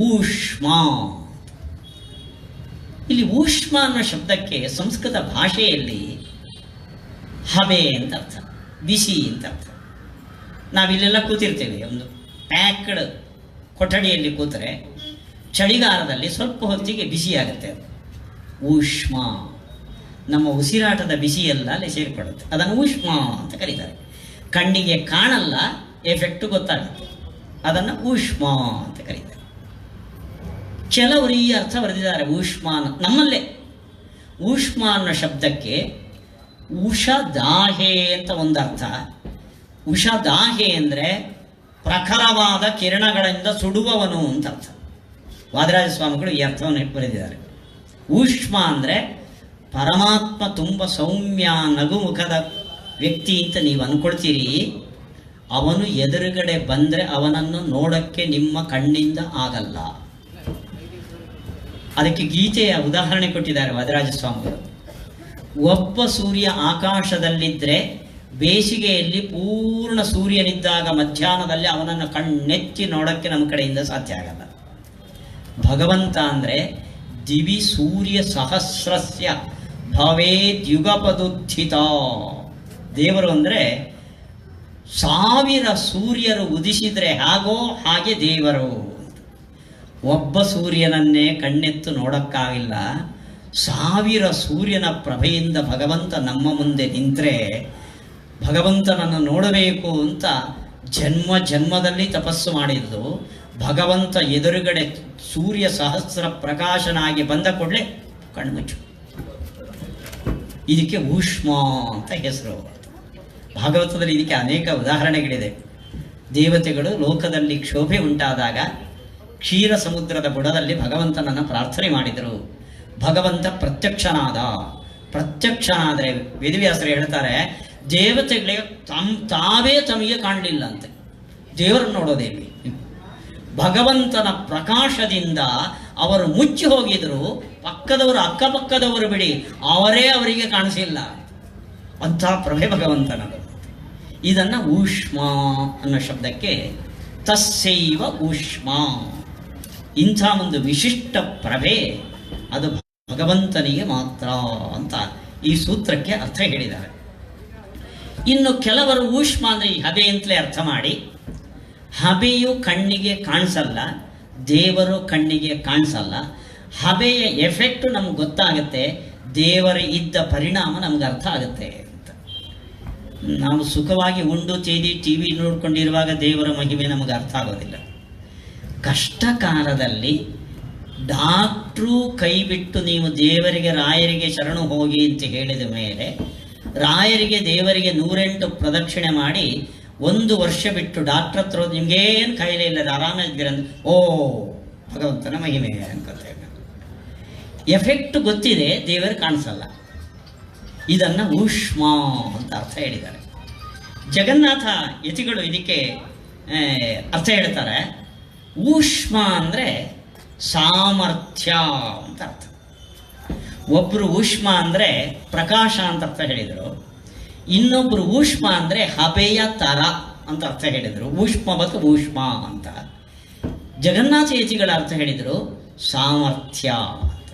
ಊಷ್ಮಾ. ಇಲ್ಲಿ ಊಷ್ಮ ಅನ್ನೋ ಶಬ್ದಕ್ಕೆ ಸಂಸ್ಕೃತ ಭಾಷೆಯಲ್ಲಿ ಹಬೆ ಅಂತ ಅರ್ಥ, ಬಿಸಿ ಅಂತ ಅರ್ಥ. ನಾವಿಲ್ಲೆಲ್ಲ ಕೂತಿರ್ತೇವೆ, ಒಂದು ಪ್ಯಾಕ್ಡ್ ಕೊಠಡಿಯಲ್ಲಿ ಕೂತರೆ ಚಳಿಗಾಲದಲ್ಲಿ ಸ್ವಲ್ಪ ಹೊತ್ತಿಗೆ ಬಿಸಿಯಾಗುತ್ತೆ. ಅದು ಊಷ್ಮ. ನಮ್ಮ ಉಸಿರಾಟದ ಬಿಸಿಯೆಲ್ಲ ಅಲ್ಲಿ ಸೇರಿಕೊಳ್ಳುತ್ತೆ, ಅದನ್ನು ಊಷ್ಮ ಅಂತ ಕರೀತಾರೆ. ಕಣ್ಣಿಗೆ ಕಾಣಲ್ಲ, ಎಫೆಕ್ಟ್ ಗೊತ್ತಾಗುತ್ತೆ, ಅದನ್ನು ಊಷ್ಮ ಅಂತ ಕರೀತಾರೆ. ಕೆಲವರು ಈ ಅರ್ಥ ಬರೆದಿದ್ದಾರೆ ಊಷ್ಮ. ನಮ್ಮಲ್ಲೇ ಊಷ್ಮ ಅನ್ನೋ ಶಬ್ದಕ್ಕೆ ಉಷದಾಹೆ ಅಂತ ಒಂದು ಅರ್ಥ. ಉಷದಾಹೆ ಅಂದರೆ ಪ್ರಖರವಾದ ಕಿರಣಗಳಿಂದ ಸುಡುವವನು ಅಂತ ಅರ್ಥ. ವಾದರಾಜ ಸ್ವಾಮಿಗಳು ಈ ಅರ್ಥವನ್ನು ಬರೆದಿದ್ದಾರೆ. ಊಷ್ಮ ಅಂದರೆ ಪರಮಾತ್ಮ ತುಂಬ ಸೌಮ್ಯ ನಗುಮುಖದ ವ್ಯಕ್ತಿ ಅಂತ ನೀವು ಅಂದ್ಕೊಳ್ತೀರಿ. ಅವನು ಎದುರುಗಡೆ ಬಂದರೆ ಅವನನ್ನು ನೋಡಕ್ಕೆ ನಿಮ್ಮ ಕಣ್ಣಿಂದ ಆಗಲ್ಲ. ಅದಕ್ಕೆ ಗೀತೆಯ ಉದಾಹರಣೆ ಕೊಟ್ಟಿದ್ದಾರೆ ವಾದರಾಜ ಸ್ವಾಮಿಗಳು. ಒಬ್ಬ ಸೂರ್ಯ ಆಕಾಶದಲ್ಲಿದ್ದರೆ ಬೇಸಿಗೆಯಲ್ಲಿ ಪೂರ್ಣ ಸೂರ್ಯನಿದ್ದಾಗ ಮಧ್ಯಾಹ್ನದಲ್ಲಿ ಅವನನ್ನು ಕಣ್ಣೆತ್ತಿ ನೋಡಕ್ಕೆ ನಮ್ಮ ಕಡೆಯಿಂದ ಸಾಧ್ಯ ಆಗಲ್ಲ. ಭಗವಂತ ಅಂದರೆ ದಿವಿ ಸೂರ್ಯ ಸಹಸ್ರಸ್ಯ ಭವೇದ್ಯುಗಪದುತ್ಥಿತ. ದೇವರು ಅಂದರೆ 1000 ಸೂರ್ಯರು ಉದಿಸಿದರೆ ಹಾಗೋ ಹಾಗೆ ದೇವರು. ಒಬ್ಬ ಸೂರ್ಯನನ್ನೇ ಕಣ್ಣೆತ್ತು ನೋಡಕ್ಕಾಗಿಲ್ಲ, 1000 ಸೂರ್ಯನ ಪ್ರಭೆಯಿಂದ ಭಗವಂತ ನಮ್ಮ ಮುಂದೆ ನಿಂತರೆ ಭಗವಂತನನ್ನು ನೋಡಬೇಕು ಅಂತ ಜನ್ಮ ಜನ್ಮದಲ್ಲಿ ತಪಸ್ಸು ಮಾಡಿದ್ದು. ಭಗವಂತ ಎದುರುಗಡೆ ಸೂರ್ಯ ಸಹಸ್ರ ಪ್ರಕಾಶನಾಗಿ ಬಂದ ಕೂಡಲೇ ಕಣ್ಮುಚ್ಚು. ಇದಕ್ಕೆ ಊಷ್ಮ ಅಂತ ಹೆಸರು. ಭಾಗವತದಲ್ಲಿ ಇದಕ್ಕೆ ಅನೇಕ ಉದಾಹರಣೆಗಳಿದೆ. ದೇವತೆಗಳು ಲೋಕದಲ್ಲಿ ಕ್ಷೋಭೆ ಉಂಟಾದಾಗ ಕ್ಷೀರ ಸಮುದ್ರದ ಬುಡದಲ್ಲಿ ಭಗವಂತನನ್ನು ಪ್ರಾರ್ಥನೆ ಮಾಡಿದರು. ಭಗವಂತ ಪ್ರತ್ಯಕ್ಷನಾದರೆ ವೇದವ್ಯಾಸರು ಹೇಳ್ತಾರೆ, ದೇವತೆಗಳಿಗೆ ತಾವೇ ತಮಗೆ ಕಾಣಲಿಲ್ಲ ಅಂತೆ. ದೇವರನ್ನು ನೋಡೋದೇವಿ ಭಗವಂತನ ಪ್ರಕಾಶದಿಂದ ಅವರು ಮುಚ್ಚಿ ಹೋಗಿದ್ರು. ಪಕ್ಕದವರು ಅಕ್ಕಪಕ್ಕದವರು ಬಿಡಿ, ಅವರೇ ಅವರಿಗೆ ಕಾಣಿಸಿಲ್ಲ. ಅಂಥ ಪ್ರಭೆ ಭಗವಂತನದು. ಇದನ್ನು ಊಷ್ಮ ಅನ್ನೋ ಶಬ್ದಕ್ಕೆ ತಸ್ಸೈವ ಊಷ್ಮ, ಇಂಥ ಒಂದು ವಿಶಿಷ್ಟ ಪ್ರಭೆ ಅದು ಭಗವಂತನಿಗೆ ಮಾತ್ರ ಅಂತ ಈ ಸೂತ್ರಕ್ಕೆ ಅರ್ಥ ಹೇಳಿದ್ದಾರೆ. ಇನ್ನು ಕೆಲವರು ಊಷ್ಮ ಅಂದರೆ ಈ ಹಬೆ ಅಂತಲೇ ಅರ್ಥ ಮಾಡಿ, ಹಬೆಯು ಕಣ್ಣಿಗೆ ಕಾಣಿಸಲ್ಲ, ದೇವರು ಕಣ್ಣಿಗೆ ಕಾಣಿಸಲ್ಲ. ಹಬೆಯ ಎಫೆಕ್ಟ್ ನಮ್ಗೆ ಗೊತ್ತಾಗುತ್ತೆ, ದೇವರ ಇದ್ದ ಪರಿಣಾಮ ನಮ್ಗೆ ಅರ್ಥ ಆಗುತ್ತೆ ಅಂತ. ನಾವು ಸುಖವಾಗಿ ಉಂಡು ಚೇದಿ ಟಿ ವಿ ನೋಡ್ಕೊಂಡಿರುವಾಗ ದೇವರ ಮಹಿಮೆ ನಮಗೆ ಅರ್ಥ ಆಗೋದಿಲ್ಲ. ಕಷ್ಟ ಕಾಲದಲ್ಲಿ ಡಾಕ್ಟ್ರು ಕೈ ಬಿಟ್ಟು ನೀವು ದೇವರಿಗೆ ರಾಯರಿಗೆ ಶರಣು ಹೋಗಿ ಅಂತ ಹೇಳಿದ ಮೇಲೆ ರಾಯರಿಗೆ ದೇವರಿಗೆ 108 ಪ್ರದಕ್ಷಿಣೆ ಮಾಡಿ 1 ವರ್ಷ ಬಿಟ್ಟು ಡಾಕ್ಟ್ರ್ ಹತ್ರ ನಿಮ್ಗೇನು ಕಾಯಿಲೆ ಇಲ್ಲ, ಆರಾಮಾಗಿರಂದ್ರೆ ಓ ಭಗವಂತನ ಮಹಿಮೆ ಅನ್ಕೋತೇವೆ. ಎಫೆಕ್ಟ್ ಗೊತ್ತಿದೆ, ದೇವರು ಕಾಣಿಸಲ್ಲ. ಇದನ್ನು ಊಷ್ಮ ಅಂತ ಅರ್ಥ ಹೇಳಿದ್ದಾರೆ. ಜಗನ್ನಾಥ ಯತಿಗಳು ಇದಕ್ಕೆ ಅರ್ಥ ಹೇಳ್ತಾರೆ. ಊಷ್ಮ ಅಂದರೆ ಸಾಮರ್ಥ್ಯ ಅಂತ ಅರ್ಥ. ಒಬ್ಬರು ಊಷ್ಮ ಅಂದರೆ ಪ್ರಕಾಶ ಅಂತ ಅರ್ಥ ಹೇಳಿದರು. ಇನ್ನೊಬ್ಬರು ಊಷ್ಮ ಅಂದರೆ ಹಬೆಯ ತರ ಅಂತ ಅರ್ಥ ಹೇಳಿದರು. ಊಷ್ಮ ಮತ್ತು ಊಷ್ಮ ಅಂತ. ಜಗನ್ನಾಥ ಯತಿಗಳ ಅರ್ಥ ಹೇಳಿದರು ಸಾಮರ್ಥ್ಯ ಅಂತ.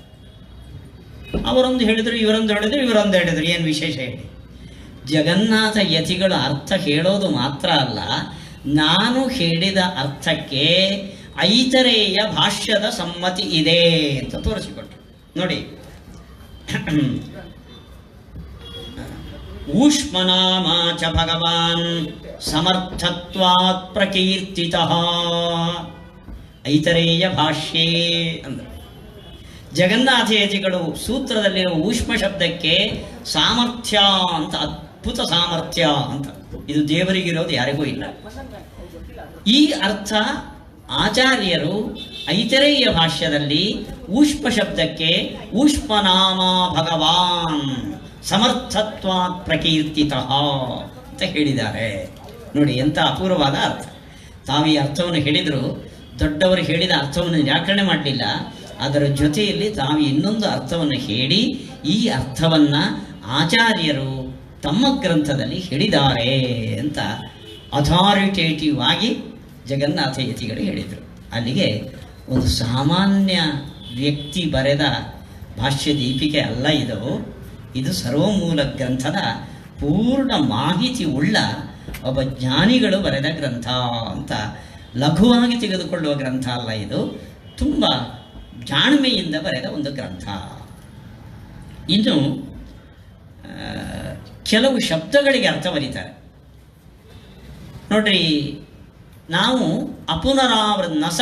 ಅವರೊಂದು ಹೇಳಿದರು, ಇವರೊಂದು ಹೇಳಿದರು, ಇವರೊಂದು ಹೇಳಿದರು. ಏನು ವಿಶೇಷ ಹೇಳಿ? ಜಗನ್ನಾಥ ಯತಿಗಳ ಅರ್ಥ ಹೇಳೋದು ಮಾತ್ರ ಅಲ್ಲ, ನಾನು ಹೇಳಿದ ಅರ್ಥಕ್ಕೆ ಐತರೇಯ ಭಾಷ್ಯದ ಸಮ್ಮತಿ ಇದೆ ಅಂತ ತೋರಿಸಿಕೊಟ್ರು. ನೋಡಿ, ಊಷ್ಮನಾಮ ಚ ಭಗವಾನ್ ಸಮರ್ಥತ್ವಾತ್ ಪ್ರಕೀರ್ತಿತಃ. ಐತರೇಯ ಭಾಷ್ಯೇ ಅಂದ್ರೆ ಜಗನ್ನಾಥಯತಿಗಳು ಸೂತ್ರದಲ್ಲಿರುವ ಊಷ್ಮ ಶಬ್ದಕ್ಕೆ ಸಾಮರ್ಥ್ಯ ಅಂತ, ಅದ್ಭುತ ಸಾಮರ್ಥ್ಯ ಅಂತ. ಇದು ದೇವರಿಗಿರೋದು ಯಾರಿಗೂ ಇಲ್ಲ. ಈ ಅರ್ಥ ಆಚಾರ್ಯರು ಐತರೇಯ ಭಾಷ್ಯದಲ್ಲಿ ಊಷ್ಮ ಶಬ್ದಕ್ಕೆ ಊಷ್ಮನಾಮ ಭಗವಾನ್ ಸಮರ್ಥತ್ವಾತ್ ಪ್ರಕೀರ್ತಿತಃ ಅಂತ ಹೇಳಿದ್ದಾರೆ. ನೋಡಿ ಎಂಥ ಅಪೂರ್ವವಾದ ಅರ್ಥ. ತಾವು ಈ ಅರ್ಥವನ್ನು ಹೇಳಿದರು, ದೊಡ್ಡವರು ಹೇಳಿದ ಅರ್ಥವನ್ನು ನಿರಾಕರಣೆ ಮಾಡಲಿಲ್ಲ. ಅದರ ಜೊತೆಯಲ್ಲಿ ತಾವು ಇನ್ನೊಂದು ಅರ್ಥವನ್ನು ಹೇಳಿ ಈ ಅರ್ಥವನ್ನು ಆಚಾರ್ಯರು ತಮ್ಮ ಗ್ರಂಥದಲ್ಲಿ ಹೇಳಿದ್ದಾರೆ ಅಂತ ಅಥಾರಿಟೇಟಿವ್ ಆಗಿ ಜಗನ್ನಾಥ ಯತಿಗಳು ಹೇಳಿದರು. ಅಲ್ಲಿಗೆ ಒಂದು ಸಾಮಾನ್ಯ ವ್ಯಕ್ತಿ ಬರೆದ ಭಾಷ್ಯ ದೀಪಿಕೆ ಅಲ್ಲ ಇದು. ಇದು ಸರ್ವಮೂಲ ಗ್ರಂಥದ ಪೂರ್ಣ ಮಾಹಿತಿ ಉಳ್ಳ ಒಬ್ಬ ಜ್ಞಾನಿಗಳು ಬರೆದ ಗ್ರಂಥ ಅಂತ ಲಘುವಾಗಿ ತೆಗೆದುಕೊಳ್ಳುವ ಗ್ರಂಥ ಅಲ್ಲ ಇದು. ತುಂಬ ಜಾಣ್ಮೆಯಿಂದ ಬರೆದ ಒಂದು ಗ್ರಂಥ. ಇನ್ನು ಕೆಲವು ಶಬ್ದಗಳಿಗೆ ಅರ್ಥ ಬರೀತಾರೆ ನೋಡ್ರಿ. ನಾವು ನಸ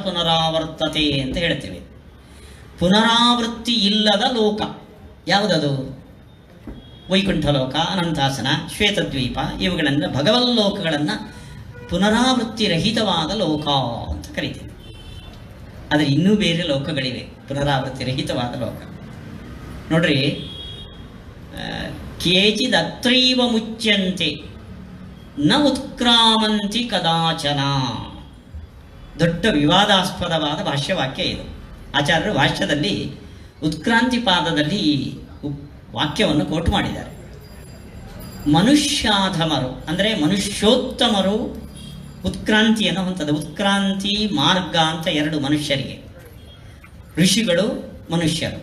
ಪುನರಾವರ್ತತೆ ಅಂತ ಹೇಳ್ತೇವೆ. ಪುನರಾವೃತ್ತಿ ಇಲ್ಲದ ಲೋಕ ಯಾವುದದು? ವೈಕುಂಠ ಲೋಕ, ಅನಂತಾಸನ, ಶ್ವೇತದ್ವೀಪ, ಇವುಗಳನ್ನು ಭಗವಲ್ಲೋಕಗಳನ್ನು ಪುನರಾವೃತ್ತಿ ರಹಿತವಾದ ಲೋಕ ಅಂತ ಕರಿತೇವೆ. ಆದರೆ ಇನ್ನೂ ಬೇರೆ ಲೋಕಗಳಿವೆ ಪುನರಾವೃತ್ತಿ ರಹಿತವಾದ ಲೋಕ. ನೋಡ್ರಿ, ಕೇಚಿದತ್ರೈವ ಮುಚ್ಯಂತೆ ನ ಉತ್ಕ್ರಾಮಂತಿ ಕದಾಚನ. ದೊಡ್ಡ ವಿವಾದಾಸ್ಪದವಾದ ಭಾಷ್ಯವಾಕ್ಯ ಇದು. ಆಚಾರ್ಯರು ಭಾಷ್ಯದಲ್ಲಿ ಉತ್ಕ್ರಾಂತಿ ಪಾದದಲ್ಲಿ ವಾಕ್ಯವನ್ನು ಕೋಟ್ ಮಾಡಿದ್ದಾರೆ. ಮನುಷ್ಯಾಧಮರು ಅಂದರೆ ಮನುಷ್ಯೋತ್ತಮರು ಉತ್ಕ್ರಾಂತಿಯನ್ನು ಹೊಂದದ. ಉತ್ಕ್ರಾಂತಿ ಮಾರ್ಗ ಅಂತ ಎರಡು ಮನುಷ್ಯರಿಗೆ, ಋಷಿಗಳು ಮನುಷ್ಯರು.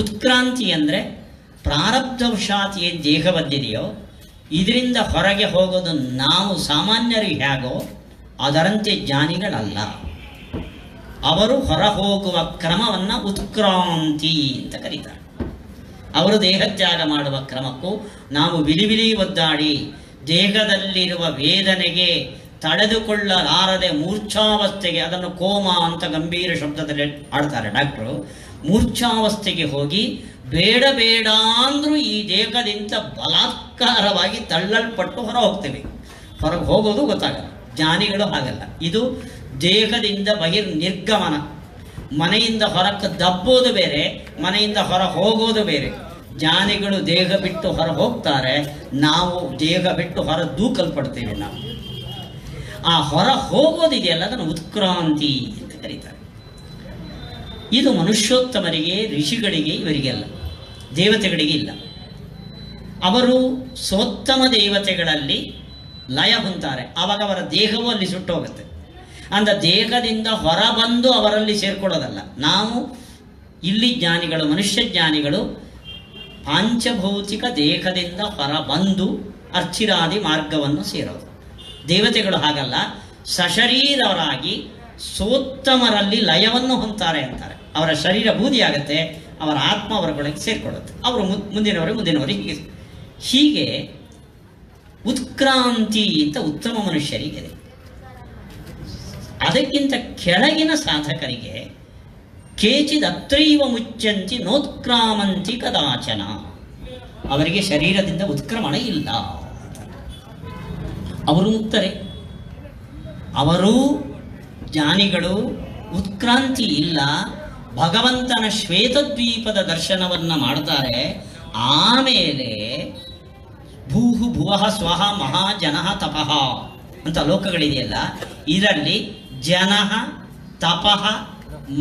ಉತ್ಕ್ರಾಂತಿ ಅಂದರೆ ಪ್ರಾರಬ್ಧವಶಾತ್ ಏನು ದೇಹ ಬಂದಿದೆಯೋ ಇದರಿಂದ ಹೊರಗೆ ಹೋಗೋದು ನಾವು ಸಾಮಾನ್ಯರು ಹೇಗೋ ಅದರಂತೆ ಜ್ಞಾನಿಗಳಲ್ಲ. ಅವರು ಹೊರ ಹೋಗುವ ಕ್ರಮವನ್ನು ಉತ್ಕ್ರಾಂತಿ ಅಂತ ಕರೀತಾರೆ. ಅವರು ದೇಹತ್ಯಾಗ ಮಾಡುವ ಕ್ರಮಕ್ಕೂ ನಾವು ವಿಲಿವಿಲಿ ಒದ್ದಾಡಿ ದೇಹದಲ್ಲಿರುವ ವೇದನೆಗೆ ತಡೆದುಕೊಳ್ಳಲಾರದೆ ಮೂರ್ಛಾವಸ್ಥೆಗೆ, ಅದನ್ನು ಕೋಮ ಅಂತ ಗಂಭೀರ ಶಬ್ದದಲ್ಲಿ ಆಡ್ತಾರೆ ಡಾಕ್ಟ್ರು, ಮೂರ್ಛಾವಸ್ಥೆಗೆ ಹೋಗಿ ಬೇಡ ಬೇಡ ಅಂದರೂ ಈ ದೇಹದಿಂದ ಬಲಾತ್ಕಾರವಾಗಿ ತಳ್ಳಲ್ಪಟ್ಟು ಹೊರ ಹೋಗ್ತೇವೆ. ಹೊರಗೆ ಹೋಗೋದು ಗೊತ್ತಾಗಲ್ಲ. ಜ್ಞಾನಿಗಳು ಹಾಗಲ್ಲ. ಇದು ದೇಹದಿಂದ ನಿರ್ಗಮನ. ಮನೆಯಿಂದ ಹೊರಕ್ಕೆ ದಬ್ಬೋದು ಬೇರೆ, ಮನೆಯಿಂದ ಹೊರ ಹೋಗೋದು ಬೇರೆ. ಜ್ಞಾನಿಗಳು ದೇಹ ಬಿಟ್ಟು ಹೊರ ಹೋಗ್ತಾರೆ, ನಾವು ದೇಹ ಬಿಟ್ಟು ಹೊರ ದೂಕಲ್ಪಡ್ತೇವೆ. ನಾವು ಆ ಹೊರ ಹೋಗೋದಿದೆಯಲ್ಲ ಅದನ್ನು ಉತ್ಕ್ರಾಂತಿ ಅಂತ ಕರೀತಾರೆ. ಇದು ಮನುಷ್ಯೋತ್ತಮರಿಗೆ, ಋಷಿಗಳಿಗೆ, ಇವರಿಗೆಲ್ಲ, ದೇವತೆಗಳಿಗೆ ಇಲ್ಲ. ಅವರು ಸೋತ್ತಮ ದೇವತೆಗಳಲ್ಲಿ ಲಯ ಹೊಂತಾರೆ. ಆವಾಗ ಅವರ ದೇಹವೂ ಅಲ್ಲಿ ಸುಟ್ಟು ಹೋಗುತ್ತೆ. ಅಂದ ದೇಹದಿಂದ ಹೊರಬಂದು ಅವರಲ್ಲಿ ಸೇರ್ಕೊಳ್ಳೋದಲ್ಲ. ನಾವು ಇಲ್ಲಿ ಜ್ಞಾನಿಗಳು, ಮನುಷ್ಯ ಜ್ಞಾನಿಗಳು ಪಾಂಚಭೌತಿಕ ದೇಹದಿಂದ ಹೊರಬಂದು ಅರ್ಚಿರಾದಿ ಮಾರ್ಗವನ್ನು ಸೇರೋದು. ದೇವತೆಗಳು ಹಾಗಲ್ಲ, ಸಶರೀರರಾಗಿ ಸೋತ್ತಮರಲ್ಲಿ ಲಯವನ್ನು ಹೊಂತಾರೆ ಅಂತಾರೆ. ಅವರ ಶರೀರ ಬೂದಿಯಾಗತ್ತೆ, ಅವರ ಆತ್ಮ ಅವರೊಳಗೆ ಸೇರಿಕೊಳ್ಳುತ್ತೆ. ಅವರು ಮುಂದಿನವರಿಗೆ ಹೀಗೆ ಉತ್ಕ್ರಾಂತಿ ಅಂತ ಉತ್ತಮ ಮನುಷ್ಯರಿಗೆ. ಅದಕ್ಕಿಂತ ಕೆಳಗಿನ ಸಾಧಕರಿಗೆ ಕೇಚಿದ್ ಅತ್ರೈವ ಮುಚ್ಚಂತಿ ನೋತ್ಕ್ರಾಮಂತಿ ಕದಾಚನ, ಅವರಿಗೆ ಶರೀರದಿಂದ ಉತ್ಕ್ರಮಣ ಇಲ್ಲ. ಅವರು ಮುಕ್ತರೆ, ಅವರೂ ಜ್ಞಾನಿಗಳು. ಉತ್ಕ್ರಾಂತಿ ಇಲ್ಲ. ಭಗವಂತನ ಶ್ವೇತದ್ವೀಪದ ದರ್ಶನವನ್ನು ಮಾಡ್ತಾರೆ. ಆಮೇಲೆ ಭೂಹು ಭುವಃ ಸ್ವಹ ಮಹಾಜನಃ ತಪಃ ಅಂತ ಲೋಕಗಳಿದೆಯಲ್ಲ, ಇದರಲ್ಲಿ ಜನಃ ತಪಃ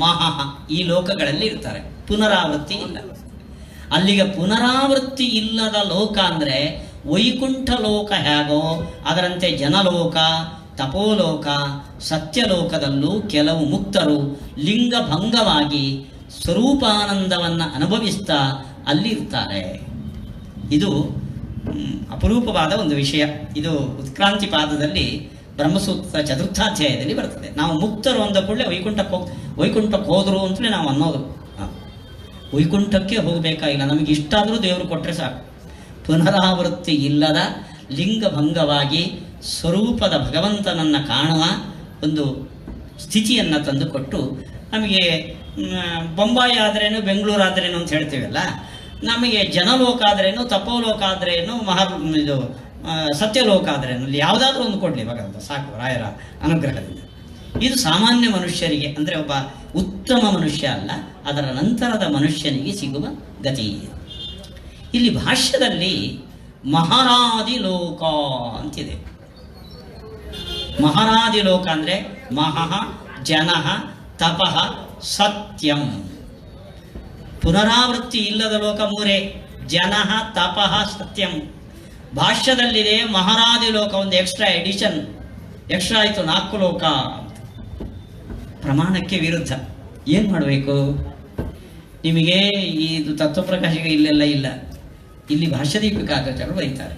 ಮಹಃ ಈ ಲೋಕಗಳಲ್ಲಿ ಇರ್ತಾರೆ. ಪುನರಾವೃತ್ತಿ ಇಲ್ಲ. ಅಲ್ಲಿಗೆ ಪುನರಾವೃತ್ತಿ ಇಲ್ಲದ ಲೋಕ ಅಂದರೆ ವೈಕುಂಠ ಲೋಕ ಹೇಗೋ ಅದರಂತೆ ಜನಲೋಕ, ತಪೋಲೋಕ, ಸತ್ಯಲೋಕದಲ್ಲೂ ಕೆಲವು ಮುಕ್ತರು ಲಿಂಗಭಂಗವಾಗಿ ಸ್ವರೂಪಾನಂದವನ್ನು ಅನುಭವಿಸ್ತಾ ಅಲ್ಲಿ ಇರ್ತಾರೆ. ಇದು ಅಪರೂಪವಾದ ಒಂದು ವಿಷಯ. ಇದು ಉತ್ಕ್ರಾಂತಿ ಪಾದದಲ್ಲಿ ಬ್ರಹ್ಮಸೂತ್ರ ಚತುರ್ಥಾಧ್ಯಾಯದಲ್ಲಿ ಬರ್ತದೆ. ನಾವು ಮುಕ್ತರು ಅಂದ ಕೂಡಲೇ ವೈಕುಂಠಕ್ಕೆ ಹೋದರು ಅಂತಲೇ ನಾವು ಅನ್ನೋದು. ವೈಕುಂಠಕ್ಕೆ ಹೋಗಬೇಕಾಗಿಲ್ಲ, ನಮಗೆ ಇಷ್ಟಾದರೂ ದೇವರು ಕೊಟ್ಟರೆ ಸಾಕು. ಪುನರಾವೃತ್ತಿ ಇಲ್ಲದ ಲಿಂಗಭಂಗವಾಗಿ ಸ್ವರೂಪದ ಭಗವಂತನನ್ನು ಕಾಣುವ ಒಂದು ಸ್ಥಿತಿಯನ್ನು ತಂದುಕೊಟ್ಟು ನಮಗೆ ಬೊಂಬಾಯಿ ಆದ್ರೇನು ಬೆಂಗಳೂರು ಆದ್ರೇನು ಅಂತ ಹೇಳ್ತೀವಲ್ಲ, ನಮಗೆ ಜನಲೋಕ ಆದ್ರೇನು ತಪೋಲೋಕ ಆದ್ರೇನು ಇದು ಸತ್ಯಲೋಕ ಆದ್ರೇನು ಅಲ್ಲಿ ಯಾವುದಾದ್ರೂ ಒಂದು ಕೊಡಲಿ ಭಗವಂತ ಸಾಕು ರಾಯರ ಅನುಗ್ರಹದಿಂದ. ಇದು ಸಾಮಾನ್ಯ ಮನುಷ್ಯರಿಗೆ ಅಂದರೆ ಒಬ್ಬ ಉತ್ತಮ ಮನುಷ್ಯ ಅಲ್ಲ, ಅದರ ನಂತರದ ಮನುಷ್ಯನಿಗೆ ಸಿಗುವ ಗತಿ. ಇಲ್ಲಿ ಭಾಷ್ಯದಲ್ಲಿ ಮಹಾರಾದಿ ಲೋಕ ಅಂತಿದೆ. ಮಹಾರಾದಿ ಲೋಕ ಅಂದರೆ ಮಹಃ ಜನಃ ತಪಃ ಸತ್ಯಂ. ಪುನರಾವೃತ್ತಿ ಇಲ್ಲದ ಲೋಕ ಮೂರೇ: ಜನಃ ತಪಃ ಸತ್ಯಂ. ಭಾಷ್ಯದಲ್ಲಿದೆ ಮಹಾರಾದಿ ಲೋಕ, ಒಂದು ಎಕ್ಸ್ಟ್ರಾ ಎಡಿಷನ್, ಎಕ್ಸ್ಟ್ರಾ ಆಯಿತು 4 ಲೋಕ. ಪ್ರಮಾಣಕ್ಕೆ ವಿರುದ್ಧ. ಏನು ಮಾಡಬೇಕು? ನಿಮಗೆ ಇದು ತತ್ವಪ್ರಕಾಶಿಕ ಇಲ್ಲೆಲ್ಲ ಇಲ್ಲ. ಇಲ್ಲಿ ಭಾಷ್ಯದೀಪಿಕಾಚಾರ್ಯರು ಬರೀತಾರೆ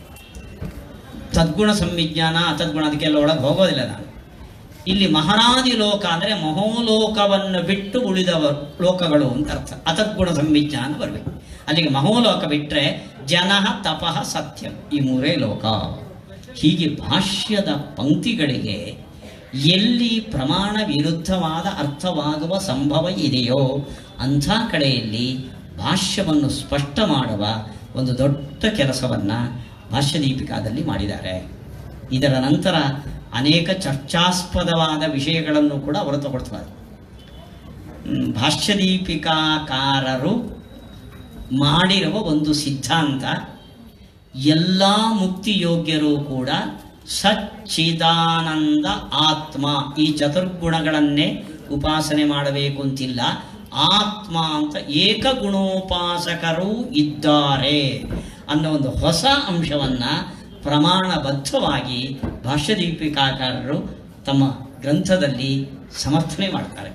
ತದ್ಗುಣ ಸಂವಿಜ್ಞಾನ ಅತದ್ಗುಣ, ಅದಕ್ಕೆಲ್ಲ ಒಳಗೆ ಹೋಗೋದಿಲ್ಲ ನಾನು. ಇಲ್ಲಿ ಮಹಾರಾದಿ ಲೋಕ ಅಂದರೆ ಮಹೋಲೋಕವನ್ನು ಬಿಟ್ಟು ಉಳಿದವ ಲೋಕಗಳು ಅಂತ ಅರ್ಥ. ಅತದ್ಗುಣ ಸಂವಿಜ್ಞಾನ ಬರಬೇಕು. ಅಲ್ಲಿಗೆ ಮಹೋಲೋಕ ಬಿಟ್ಟರೆ ಜನಃ ತಪಃ ಸತ್ಯಂ, ಈ 3 ಲೋಕ. ಹೀಗೆ ಭಾಷ್ಯದ ಪಂಕ್ತಿಗಳಿಗೆ ಎಲ್ಲಿ ಪ್ರಮಾಣ ವಿರುದ್ಧವಾದ ಅರ್ಥವಾಗುವ ಸಂಭವ ಇದೆಯೋ ಅಂಥ ಕಡೆಯಲ್ಲಿ ಭಾಷ್ಯವನ್ನು ಸ್ಪಷ್ಟ ಮಾಡುವ ಒಂದು ದೊಡ್ಡ ಕೆಲಸವನ್ನು ಭಾಷ್ಯದೀಪಿಕಾದಲ್ಲಿ ಮಾಡಿದ್ದಾರೆ. ಇದರ ನಂತರ ಅನೇಕ ಚರ್ಚಾಸ್ಪದವಾದ ವಿಷಯಗಳನ್ನು ಕೂಡ ಅವರು ತಗೊಳ್ತಾರೆ. ಭಾಷ್ಯದೀಪಿಕಾಕಾರರು ಮಾಡಿರುವ ಒಂದು ಸಿದ್ಧಾಂತ, ಎಲ್ಲ ಮುಕ್ತಿಯೋಗ್ಯರು ಕೂಡ ಸಚ್ಚಿದಾನಂದ ಆತ್ಮ, ಈ ಚತುರ್ಗುಣಗಳನ್ನೇ ಉಪಾಸನೆ ಮಾಡಬೇಕು ಅಂತಿಲ್ಲ, ಆತ್ಮ ಅಂತ ಏಕಗುಣೋಪಾಸಕರು ಇದ್ದಾರೆ ಅನ್ನೋ ಒಂದು ಹೊಸ ಅಂಶವನ್ನು ಪ್ರಮಾಣಬದ್ಧವಾಗಿ ಭಾಷ್ಯದೀಪಿಕಾಕಾರರು ತಮ್ಮ ಗ್ರಂಥದಲ್ಲಿ ಸಮರ್ಥನೆ ಮಾಡ್ತಾರೆ.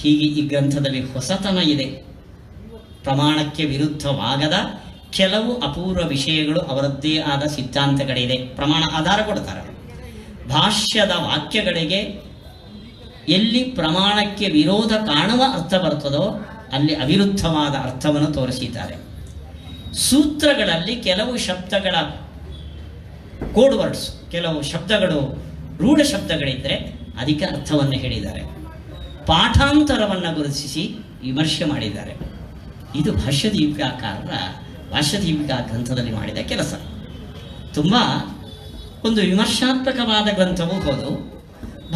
ಹೀಗೆ ಈ ಗ್ರಂಥದಲ್ಲಿ ಹೊಸತನ ಇದೆ. ಪ್ರಮಾಣಕ್ಕೆ ವಿರುದ್ಧವಾಗದ ಕೆಲವು ಅಪೂರ್ವ ವಿಷಯಗಳು, ಅವರದ್ದೇ ಆದ ಸಿದ್ಧಾಂತಗಳಿದೆ. ಪ್ರಮಾಣ ಆಧಾರ ಕೊಡ್ತಾರೆ. ಭಾಷ್ಯದ ವಾಕ್ಯಗಳಿಗೆ ಎಲ್ಲಿ ಪ್ರಮಾಣಕ್ಕೆ ವಿರೋಧ ಕಾಣುವ ಅರ್ಥ ಬರ್ತದೋ ಅಲ್ಲಿ ಅವಿರುದ್ಧವಾದ ಅರ್ಥವನ್ನು ತೋರಿಸಿದ್ದಾರೆ. ಸೂತ್ರಗಳಲ್ಲಿ ಕೆಲವು ಶಬ್ದಗಳ ಕೋಡ್ ವರ್ಡ್ಸ್, ಕೆಲವು ಶಬ್ದಗಳು ರೂಢ ಶಬ್ದಗಳಿದ್ದರೆ ಅದಕ್ಕೆ ಅರ್ಥವನ್ನು ಹೇಳಿದ್ದಾರೆ. ಪಾಠಾಂತರವನ್ನು ಗುರುತಿಸಿ ವಿಮರ್ಶೆ ಮಾಡಿದ್ದಾರೆ. ಇದು ಭಾಷ್ಯದೀಪಿಕಾ ಗ್ರಂಥದಲ್ಲಿ ಮಾಡಿದ ಕೆಲಸ. ತುಂಬ ಒಂದು ವಿಮರ್ಶಾತ್ಮಕವಾದ ಗ್ರಂಥವೂ ಹೌದು,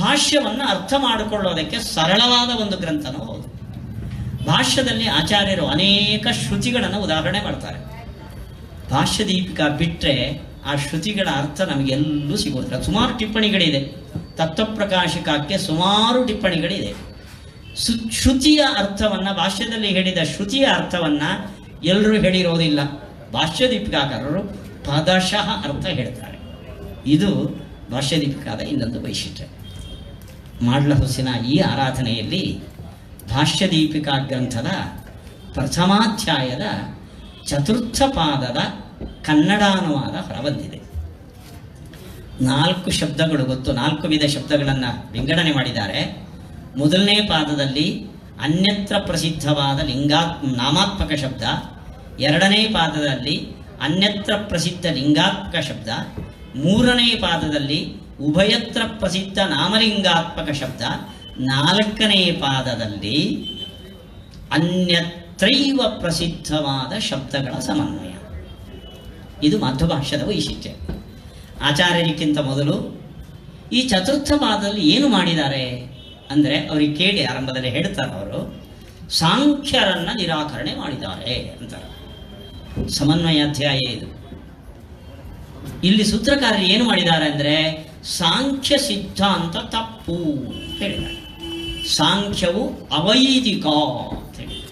ಭಾಷ್ಯವನ್ನು ಅರ್ಥ ಮಾಡಿಕೊಳ್ಳೋದಕ್ಕೆ ಸರಳವಾದ ಒಂದು ಗ್ರಂಥನೂ ಹೌದು. ಭಾಷ್ಯದಲ್ಲಿ ಆಚಾರ್ಯರು ಅನೇಕ ಶ್ರುತಿಗಳನ್ನು ಉದಾಹರಣೆ ಮಾಡ್ತಾರೆ. ಭಾಷ್ಯದೀಪಿಕಾ ಬಿಟ್ಟರೆ ಆ ಶ್ರುತಿಗಳ ಅರ್ಥ ನಮಗೆಲ್ಲೂ ಸಿಗೋದಿಲ್ಲ. ಸುಮಾರು ಟಿಪ್ಪಣಿಗಳಿದೆ. ತತ್ವಪ್ರಕಾಶಿಕಕ್ಕೆ ಸುಮಾರು ಟಿಪ್ಪಣಿಗಳಿದೆ. ಶ್ರುತಿಯ ಅರ್ಥವನ್ನು, ಭಾಷ್ಯದಲ್ಲಿ ಹೇಳಿದ ಶ್ರುತಿಯ ಅರ್ಥವನ್ನು ಎಲ್ಲರೂ ಹೇಳಿರೋದಿಲ್ಲ. ಭಾಷ್ಯದೀಪಿಕಾಕಾರರು ಪದಶಃ ಅರ್ಥ ಹೇಳ್ತಾರೆ. ಇದು ಭಾಷ್ಯದೀಪಿಕಾದ ಇನ್ನೊಂದು ವೈಶಿಷ್ಟ್ಯ. ಮಾಡ್ಲ ಹುಸಿನ ಈ ಆರಾಧನೆಯಲ್ಲಿ ಭಾಷ್ಯದೀಪಿಕಾ ಗ್ರಂಥದ ಪ್ರಥಮಾಧ್ಯಾಯದ ಚತುರ್ಥ ಪಾದದ ಕನ್ನಡಾನುವಾದ ಹೊರಬಂದಿದೆ. 4 ಶಬ್ದಗಳು ಗೊತ್ತು, 4 ವಿಧ ಶಬ್ದಗಳನ್ನು ವಿಂಗಡಣೆ ಮಾಡಿದ್ದಾರೆ. ಮೊದಲನೇ ಪಾದದಲ್ಲಿ ಅನ್ಯತ್ರ ಪ್ರಸಿದ್ಧವಾದ ನಾಮಾತ್ಮಕ ಶಬ್ದ, ಎರಡನೇ ಪಾದದಲ್ಲಿ ಅನ್ಯತ್ರ ಪ್ರಸಿದ್ಧ ಲಿಂಗಾತ್ಮಕ ಶಬ್ದ, ಮೂರನೇ ಪಾದದಲ್ಲಿ ಉಭಯತ್ರ ಪ್ರಸಿದ್ಧ ನಾಮಲಿಂಗಾತ್ಮಕ ಶಬ್ದ, ನಾಲ್ಕನೇ ಪಾದದಲ್ಲಿ ಅನ್ಯತ್ರೈವ ಪ್ರಸಿದ್ಧವಾದ ಶಬ್ದಗಳ ಸಮನ್ವಯ. ಇದು ಮಾತೃಭಾಷ್ಯದ ವೈಶಿಷ್ಟ್ಯ. ಆಚಾರ್ಯರಿಗಿಂತ ಮೊದಲು ಈ ಚತುರ್ಥ ಪಾದದಲ್ಲಿ ಏನು ಮಾಡಿದ್ದಾರೆ ಅಂದರೆ, ಅವರಿಗೆ ಕೇಳಿ ಆರಂಭದಲ್ಲಿ ಹೇಳ್ತಾರೆ, ಅವರು ಸಾಂಖ್ಯರನ್ನು ನಿರಾಕರಣೆ ಮಾಡಿದ್ದಾರೆ ಅಂತಾರೆ. ಸಮನ್ವಯ ಅಧ್ಯಾಯ ಇದು. ಇಲ್ಲಿ ಸೂತ್ರಕಾರರು ಏನು ಮಾಡಿದ್ದಾರೆ ಅಂದರೆ, ಸಾಂಖ್ಯ ಸಿದ್ಧಾಂತ ತಪ್ಪು ಹೇಳಿದ್ದಾರೆ. ಸಾಂಖ್ಯವು ಅವೈದಿಕ ಅಂತ ಹೇಳಿದ್ದಾರೆ.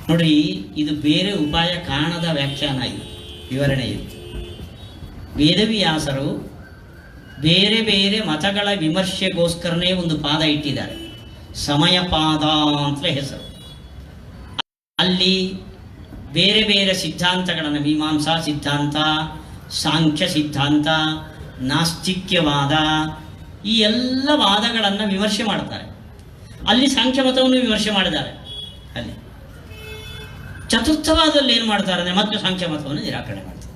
ನೋಡಿ, ಇದು ಬೇರೆ ಉಪಾಯ ಕಾಣದ ವ್ಯಾಖ್ಯಾನ, ಇದು ವಿವರಣೆ. ಇದು ವೇದವ್ಯಾಸರು ಬೇರೆ ಬೇರೆ ಮತಗಳ ವಿಮರ್ಶೆಗೋಸ್ಕರನೇ ಒಂದು ಪಾದ ಇಟ್ಟಿದ್ದಾರೆ. ಸಮಯ ಪಾದ ಅಂತಲೇ ಹೆಸರು. ಅಲ್ಲಿ ಬೇರೆ ಬೇರೆ ಸಿದ್ಧಾಂತಗಳನ್ನು, ಮೀಮಾಂಸಾ ಸಿದ್ಧಾಂತ, ಸಾಂಖ್ಯ ಸಿದ್ಧಾಂತ, ನಾಸ್ತಿಕ್ಯವಾದ, ಈ ಎಲ್ಲ ವಾದಗಳನ್ನು ವಿಮರ್ಶೆ ಮಾಡ್ತಾರೆ. ಅಲ್ಲಿ ಸಾಂಖ್ಯ ಮತವನ್ನು ವಿಮರ್ಶೆ ಮಾಡಿದ್ದಾರೆ. ಅಲ್ಲಿ ಚತುರ್ಥವಾದಲ್ಲಿ ಏನು ಮಾಡ್ತಾರೆ ಅಂದರೆ ಮತ್ತೆ ಸಾಂಖ್ಯ ಮತವನ್ನು ನಿರಾಕರಣೆ ಮಾಡ್ತಾರೆ.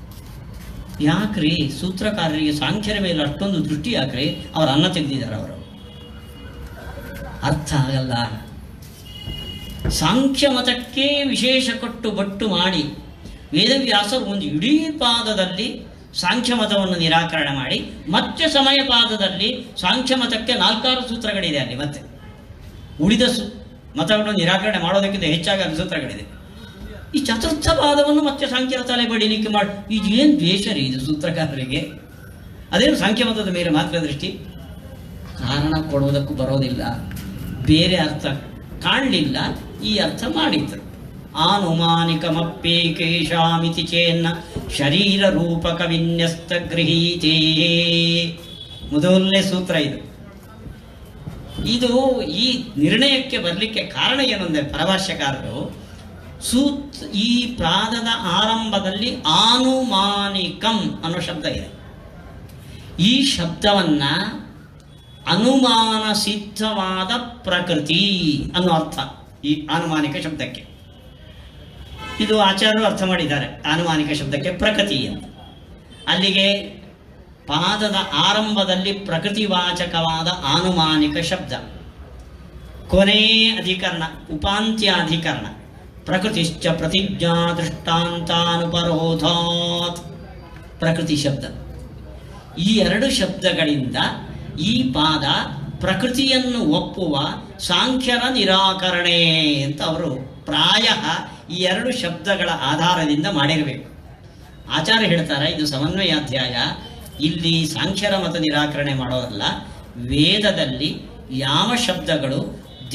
ಯಾಕ್ರಿ ಸೂತ್ರಕಾರರಿಗೆ ಸಾಂಖ್ಯರ ಮೇಲೆ ಅಷ್ಟೊಂದು ದೃಷ್ಟಿ ಯಾಕ್ರಿ? ಅವರ ಅನ್ನ ತೆಗೆದಿದ್ದಾರೆ ಅವರು. ಅರ್ಥ ಆಗಲ್ಲ. ಸಾಂಖ್ಯ ಮತಕ್ಕೆ ವಿಶೇಷ ಕೊಟ್ಟು ಬಟ್ಟು ಮಾಡಿ ವೇದವ್ಯಾಸರು ಒಂದು ಇಡೀ ಪಾದದಲ್ಲಿ ಸಾಂಖ್ಯ ಮತವನ್ನು ನಿರಾಕರಣೆ ಮಾಡಿ ಮತ್ತೆ ಸಮಯ ಪಾದದಲ್ಲಿ ಸಾಂಖ್ಯ ಮತಕ್ಕೆ 4-6 ಸೂತ್ರಗಳಿದೆ. ಅಲ್ಲಿ ಮತ್ತೆ ಉಳಿದ ಮತಗಳನ್ನು ನಿರಾಕರಣೆ ಮಾಡೋದಕ್ಕಿಂತ ಹೆಚ್ಚಾಗಿ ಅಲ್ಲಿ ಸೂತ್ರಗಳಿದೆ. ಈ ಚತುರ್ಥ ಪಾದವನ್ನು ಮತ್ತೆ ಸಾಂಖ್ಯರ ತಲೆ ಬಡಿಲಿಕ್ಕೆ ಮಾಡಿ ಇದೇನು ದ್ವೇಷ ರೀ ಇದು ಸೂತ್ರಕಾರರಿಗೆ? ಅದೇನು ಸಾಂಖ್ಯ ಮತದ ಮೇಲೆ ಮಾತ್ರ ದೃಷ್ಟಿ? ಕಾರಣ ಕೊಡುವುದಕ್ಕೂ ಬರೋದಿಲ್ಲ, ಬೇರೆ ಅರ್ಥ ಕಾಣಲಿಲ್ಲ, ಈ ಅರ್ಥ ಮಾಡಿದ್ರು. ಆನುಮಾನಿಕಮಪ್ಪೇಕೇಶಾಮಿತಿ ಚೇನ್ನ ಶರೀರ ರೂಪಕ ವಿನ್ಯಸ್ತ ಗೃಹೀತೇ. ಮೊದಲನೇ ಸೂತ್ರ ಇದು. ಇದು ಈ ನಿರ್ಣಯಕ್ಕೆ ಬರಲಿಕ್ಕೆ ಕಾರಣ ಏನು ಅಂದರೆ ಪರಭಾಷ್ಯಕಾರರು ಈ ಪಾದದ ಆರಂಭದಲ್ಲಿ ಆನುಮಾನಿಕಂ ಅನ್ನೋ ಶಬ್ದ ಇದೆ. ಈ ಶಬ್ದವನ್ನ ಅನುಮಾನ ಸಿದ್ಧವಾದ ಪ್ರಕೃತಿ ಅನ್ನೋ ಅರ್ಥ ಈ ಆನುಮಾನಿಕ ಶಬ್ದಕ್ಕೆ. ಇದು ಆಚಾರ್ಯರು ಅರ್ಥ ಮಾಡಿದ್ದಾರೆ. ಆನುಮಾನಿಕ ಶಬ್ದಕ್ಕೆ ಪ್ರಕೃತಿ ಅಂತ. ಅಲ್ಲಿಗೆ ಪಾದದ ಆರಂಭದಲ್ಲಿ ಪ್ರಕೃತಿವಾಚಕವಾದ ಆನುಮಾನಿಕ ಶಬ್ದ, ಕೊನೆಯ ಅಧಿಕರಣ ಉಪಾಂತ್ಯಾಧಿಕರಣ ಪ್ರಕೃತಿಶ್ಚ ಪ್ರತಿಜ್ಞಾ ದೃಷ್ಟಾಂತಾನುಪರೋಧಾತ್ ಪ್ರಕೃತಿ ಶಬ್ದ. ಈ 2 ಶಬ್ದಗಳಿಂದ ಈ ಪಾದ ಪ್ರಕೃತಿಯನ್ನು ಒಪ್ಪುವ ಸಾಂಖ್ಯರ ನಿರಾಕರಣೆ ಅಂತ ಅವರು ಪ್ರಾಯ ಈ 2 ಶಬ್ದಗಳ ಆಧಾರದಿಂದ ಮಾಡಿರಬೇಕು. ಆಚಾರ್ಯ ಹೇಳ್ತಾರೆ ಇದು ಸಮನ್ವಯಾಧ್ಯಾಯ, ಇಲ್ಲಿ ಸಾಂಖ್ಯರ ಮತ ನಿರಾಕರಣೆ ಮಾಡೋದಲ್ಲ. ವೇದದಲ್ಲಿ ಯಾವ ಶಬ್ದಗಳು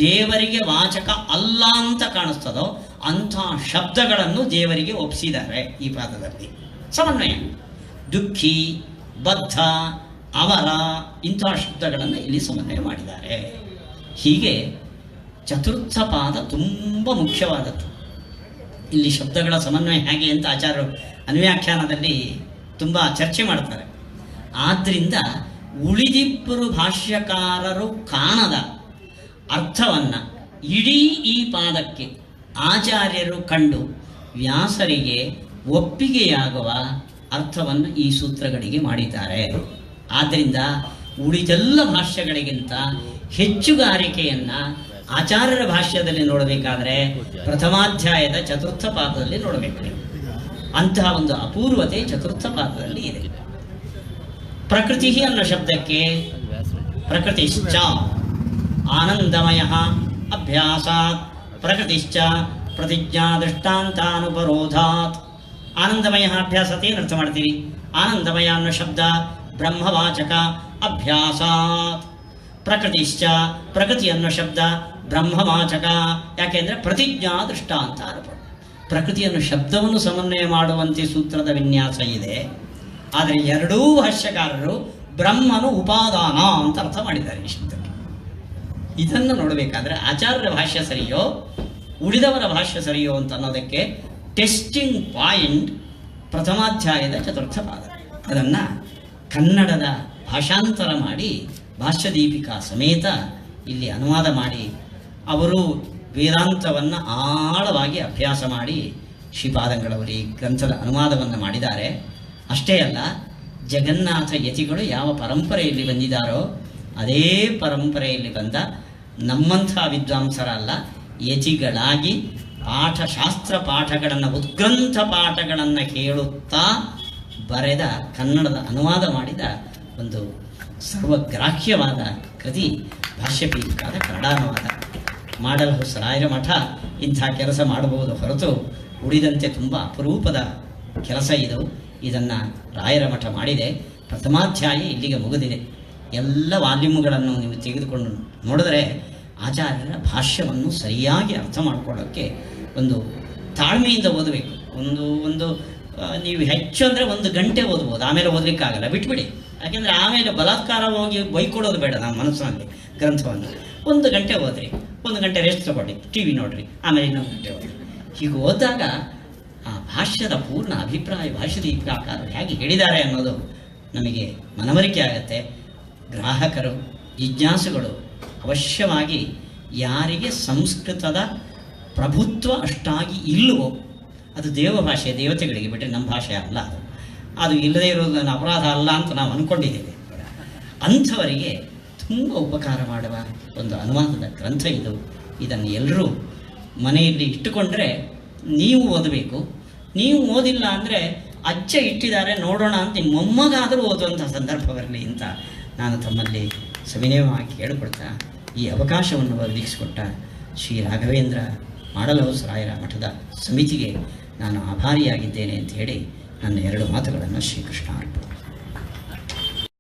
ದೇವರಿಗೆ ವಾಚಕ ಅಲ್ಲ ಅಂತ ಕಾಣಿಸ್ತದೋ ಅಂಥ ಶಬ್ದಗಳನ್ನು ದೇವರಿಗೆ ಒಪ್ಪಿಸಿದ್ದಾರೆ ಈ ಪಾದದಲ್ಲಿ. ಸಮನ್ವಯ, ದುಃಖಿ, ಬದ್ಧ, ಅವರ ಇಂತಹ ಶಬ್ದಗಳನ್ನು ಇಲ್ಲಿ ಸಮನ್ವಯ ಮಾಡಿದ್ದಾರೆ. ಹೀಗೆ ಚತುರ್ಥ ಪಾದ ತುಂಬ ಮುಖ್ಯವಾದದ್ದು. ಇಲ್ಲಿ ಶಬ್ದಗಳ ಸಮನ್ವಯ ಹೇಗೆ ಅಂತ ಆಚಾರ್ಯರು ಅನ್ವ್ಯಾಖ್ಯಾನದಲ್ಲಿ ತುಂಬ ಚರ್ಚೆ ಮಾಡ್ತಾರೆ. ಆದ್ದರಿಂದ ಉಳಿದಿಬ್ಬರು ಭಾಷ್ಯಕಾರರು ಕಾಣದ ಅರ್ಥವನ್ನು ಇಡೀ ಈ ಪಾದಕ್ಕೆ ಆಚಾರ್ಯರು ಕಂಡು ವ್ಯಾಸರಿಗೆ ಒಪ್ಪಿಗೆಯಾಗುವ ಅರ್ಥವನ್ನು ಈ ಸೂತ್ರಗಳಿಗೆ ಮಾಡಿದ್ದಾರೆ. ಆದ್ದರಿಂದ ಉಳಿದೆಲ್ಲ ಭಾಷ್ಯಗಳಿಗಿಂತ ಹೆಚ್ಚುಗಾರಿಕೆಯನ್ನು ಆಚಾರ್ಯರ ಭಾಷ್ಯದಲ್ಲಿ ನೋಡಬೇಕಾದ್ರೆ ಪ್ರಥಮಾಧ್ಯಾಯದ ಚತುರ್ಥ ಪಾದದಲ್ಲಿ ನೋಡಬೇಕು. ಅಂತಹ ಒಂದು ಅಪೂರ್ವತೆ ಚತುರ್ಥ ಪಾದದಲ್ಲಿ ಇದೆ. ಪ್ರಕೃತಿ ಅನ್ನೋ ಶಬ್ದಕ್ಕೆ ಪ್ರಕೃತಿಶ್ಚ ಆನಂದಮಯ ಅಭ್ಯಾಸಾತ್ ಪ್ರಕೃತಿಶ್ಚ ಪ್ರತಿಜ್ಞಾ ದೃಷ್ಟಾಂತಾನುಪರೋಧಾತ್. ಆನಂದಮಯ ಅಭ್ಯಾಸತೆ ಏನು ಅರ್ಥ ಮಾಡ್ತೀರಿ? ಆನಂದಮಯ ಅನ್ನೋ ಶಬ್ದ ಬ್ರಹ್ಮವಾಚಕ ಅಭ್ಯಾಸಾತ್. ಪ್ರಕೃತಿಶ್ಚ ಪ್ರಕೃತಿ ಅನ್ನೋ ಶಬ್ದ ಬ್ರಹ್ಮವಾಚಕ. ಯಾಕೆಂದರೆ ಪ್ರತಿಜ್ಞಾ ದೃಷ್ಟಾಂತ ಅನುಪ. ಪ್ರಕೃತಿಯನ್ನು ಶಬ್ದವನ್ನು ಸಮನ್ವಯ ಮಾಡುವಂತೆ ಸೂತ್ರದ ವಿನ್ಯಾಸ ಇದೆ. ಆದರೆ 2 ಭಾಷ್ಯಕಾರರು ಬ್ರಹ್ಮನು ಉಪಾದಾನ ಅಂತ ಅರ್ಥ ಮಾಡಿದ್ದಾರೆ ಈ ಶಬ್ದಕ್ಕೆ. ಇದನ್ನು ನೋಡಬೇಕಾದ್ರೆ ಆಚಾರ್ಯರ ಭಾಷ್ಯ ಸರಿಯೋ ಉಳಿದವರ ಭಾಷ್ಯ ಸರಿಯೋ ಅಂತ ಅನ್ನೋದಕ್ಕೆ ಟೆಸ್ಟಿಂಗ್ ಪಾಯಿಂಟ್ ಪ್ರಥಮಾಧ್ಯಾಯದ ಚತುರ್ಥ ಪಾದ. ಅದನ್ನು ಕನ್ನಡದ ಭಾಷಾಂತರ ಮಾಡಿ ಭಾಷ್ಯದೀಪಿಕಾ ಸಮೇತ ಇಲ್ಲಿ ಅನುವಾದ ಮಾಡಿ ಅವರು ವೇದಾಂತವನ್ನು ಆಳವಾಗಿ ಅಭ್ಯಾಸ ಮಾಡಿ ಶ್ರೀಪಾದಂಗಳವರು ಈ ಗ್ರಂಥದ ಅನುವಾದವನ್ನು ಮಾಡಿದ್ದಾರೆ. ಅಷ್ಟೇ ಅಲ್ಲ, ಜಗನ್ನಾಥ ಯತಿಗಳು ಯಾವ ಪರಂಪರೆಯಲ್ಲಿ ಬಂದಿದ್ದಾರೋ ಅದೇ ಪರಂಪರೆಯಲ್ಲಿ ಬಂದ ನಮ್ಮಂಥ ವಿದ್ವಾಂಸರಲ್ಲ, ಯತಿಗಳಾಗಿ ಶಾಸ್ತ್ರ ಪಾಠಗಳನ್ನು ಉದ್ಗ್ರಂಥ ಪಾಠಗಳನ್ನು ಕೇಳುತ್ತಾ ಬರೆದ ಕನ್ನಡದ ಅನುವಾದ ಮಾಡಿದ ಒಂದು ಸರ್ವಗ್ರಾಹ್ಯವಾದ ಕೃತಿ ಭಾಷ್ಯಪೀಠಿಕಾದ ಕನ್ನಡಾನುವಾದ. ಮಾಡಲ್ ಹೊಸರಾಯರ ಮಠ ಇಂಥ ಕೆಲಸ ಮಾಡಬಹುದು ಹೊರತು ಉಳಿದಂತೆ ತುಂಬ ಅಪರೂಪದ ಕೆಲಸ ಇದು. ಇದನ್ನು ರಾಯರ ಮಠ ಮಾಡಿದೆ. ಪ್ರಥಮಾಧ್ಯಾಯ ಇಲ್ಲಿಗೆ ಮುಗಿದಿದೆ. ಎಲ್ಲ ವಾಲ್ಯೂಮ್ಗಳನ್ನು ನೀವು ತೆಗೆದುಕೊಂಡು ನೋಡಿದ್ರೆ ಆಚಾರ್ಯರ ಭಾಷ್ಯವನ್ನು ಸರಿಯಾಗಿ ಅರ್ಥ ಮಾಡಿಕೊಳ್ಳೋಕ್ಕೆ ಒಂದು ತಾಳ್ಮೆಯಿಂದ ಓದಬೇಕು. ಒಂದು ನೀವು ಹೆಚ್ಚು ಅಂದರೆ 1 ಗಂಟೆ ಓದ್ಬೋದು, ಆಮೇಲೆ ಓದಲಿಕ್ಕಾಗಲ್ಲ, ಬಿಟ್ಬಿಡಿ. ಯಾಕೆಂದರೆ ಆಮೇಲೆ ಬಲಾತ್ಕಾರ ಹೋಗಿ ಬೈಕೊಡೋದು ಬೇಡ ನಮ್ಮ ಮನಸ್ಸಿನಲ್ಲಿ. ಗ್ರಂಥವನ್ನು 1 ಗಂಟೆ ಓದ್ರಿ, 1 ಗಂಟೆ ರೆಸ್ಟ್ ತಗೊಳ್ಳಿ, ಟಿ ವಿ ನೋಡ್ರಿ, ಆಮೇಲೆ ಇನ್ನೊಂದು ಗಂಟೆ ಓದ್ರಿ. ಹೀಗೆ ಓದಿದಾಗ ಆ ಭಾಷ್ಯದ ಪೂರ್ಣ ಅಭಿಪ್ರಾಯ ಭಾಷ್ಯದೀಪಿಕಾಕಾರರು ಹೇಗೆ ಹೇಳಿದ್ದಾರೆ ಅನ್ನೋದು ನಮಗೆ ಮನವರಿಕೆ ಆಗುತ್ತೆ. ಗ್ರಾಹಕರು ಜಿಜ್ಞಾಸುಗಳು ಅವಶ್ಯವಾಗಿ ಯಾರಿಗೆ ಸಂಸ್ಕೃತದ ಪ್ರಭುತ್ವ ಅಷ್ಟಾಗಿ ಇಲ್ಲವೋ ಅದು ದೇವ ಭಾಷೆ, ದೇವತೆಗಳಿಗೆ ಬಿಟ್ಟರೆ ನಮ್ಮ ಭಾಷೆ ಅಲ್ಲ. ಅದು ಇಲ್ಲದೇ ಇರೋದು ನನ್ನ ಅಪರಾಧ ಅಲ್ಲ ಅಂತ ನಾವು ಅಂದ್ಕೊಂಡಿದ್ದೇವೆ. ಅಂಥವರಿಗೆ ತುಂಬ ಉಪಕಾರ ಮಾಡುವ ಒಂದು ಅನುವಾದದ ಗ್ರಂಥ ಇದು. ಇದನ್ನು ಎಲ್ಲರೂ ಮನೆಯಲ್ಲಿ ಇಟ್ಟುಕೊಂಡ್ರೆ ನೀವು ಓದಬೇಕು. ನೀವು ಓದಿಲ್ಲ ಅಂದರೆ ಅಜ್ಜ ಇಟ್ಟಿದ್ದಾರೆ ನೋಡೋಣ ಅಂತ ನಿಮ್ಮ ಮೊಮ್ಮಗಾದರೂ ಓದುವಂಥ ಸಂದರ್ಭ ಬರಲಿ ಅಂತ ನಾನು ತಮ್ಮಲ್ಲಿ ಸವಿನಯವಾಗಿ ಕೇಳಿಕೊಡ್ತಾ ಈ ಅವಕಾಶವನ್ನು ಒದಗಿಸಿಕೊಟ್ಟ ಶ್ರೀ ರಾಘವೇಂದ್ರ ಮಾಡಲಹೊಸರಾಯರ ಮಠದ ಸಮಿತಿಗೆ ನಾನು ಆಭಾರಿಯಾಗಿದ್ದೇನೆ ಅಂತ ಹೇಳಿ ನನ್ನ 2 ಮಾತುಗಳನ್ನು ಶ್ರೀಕೃಷ್ಣ ಅರ್ಪಣೆ.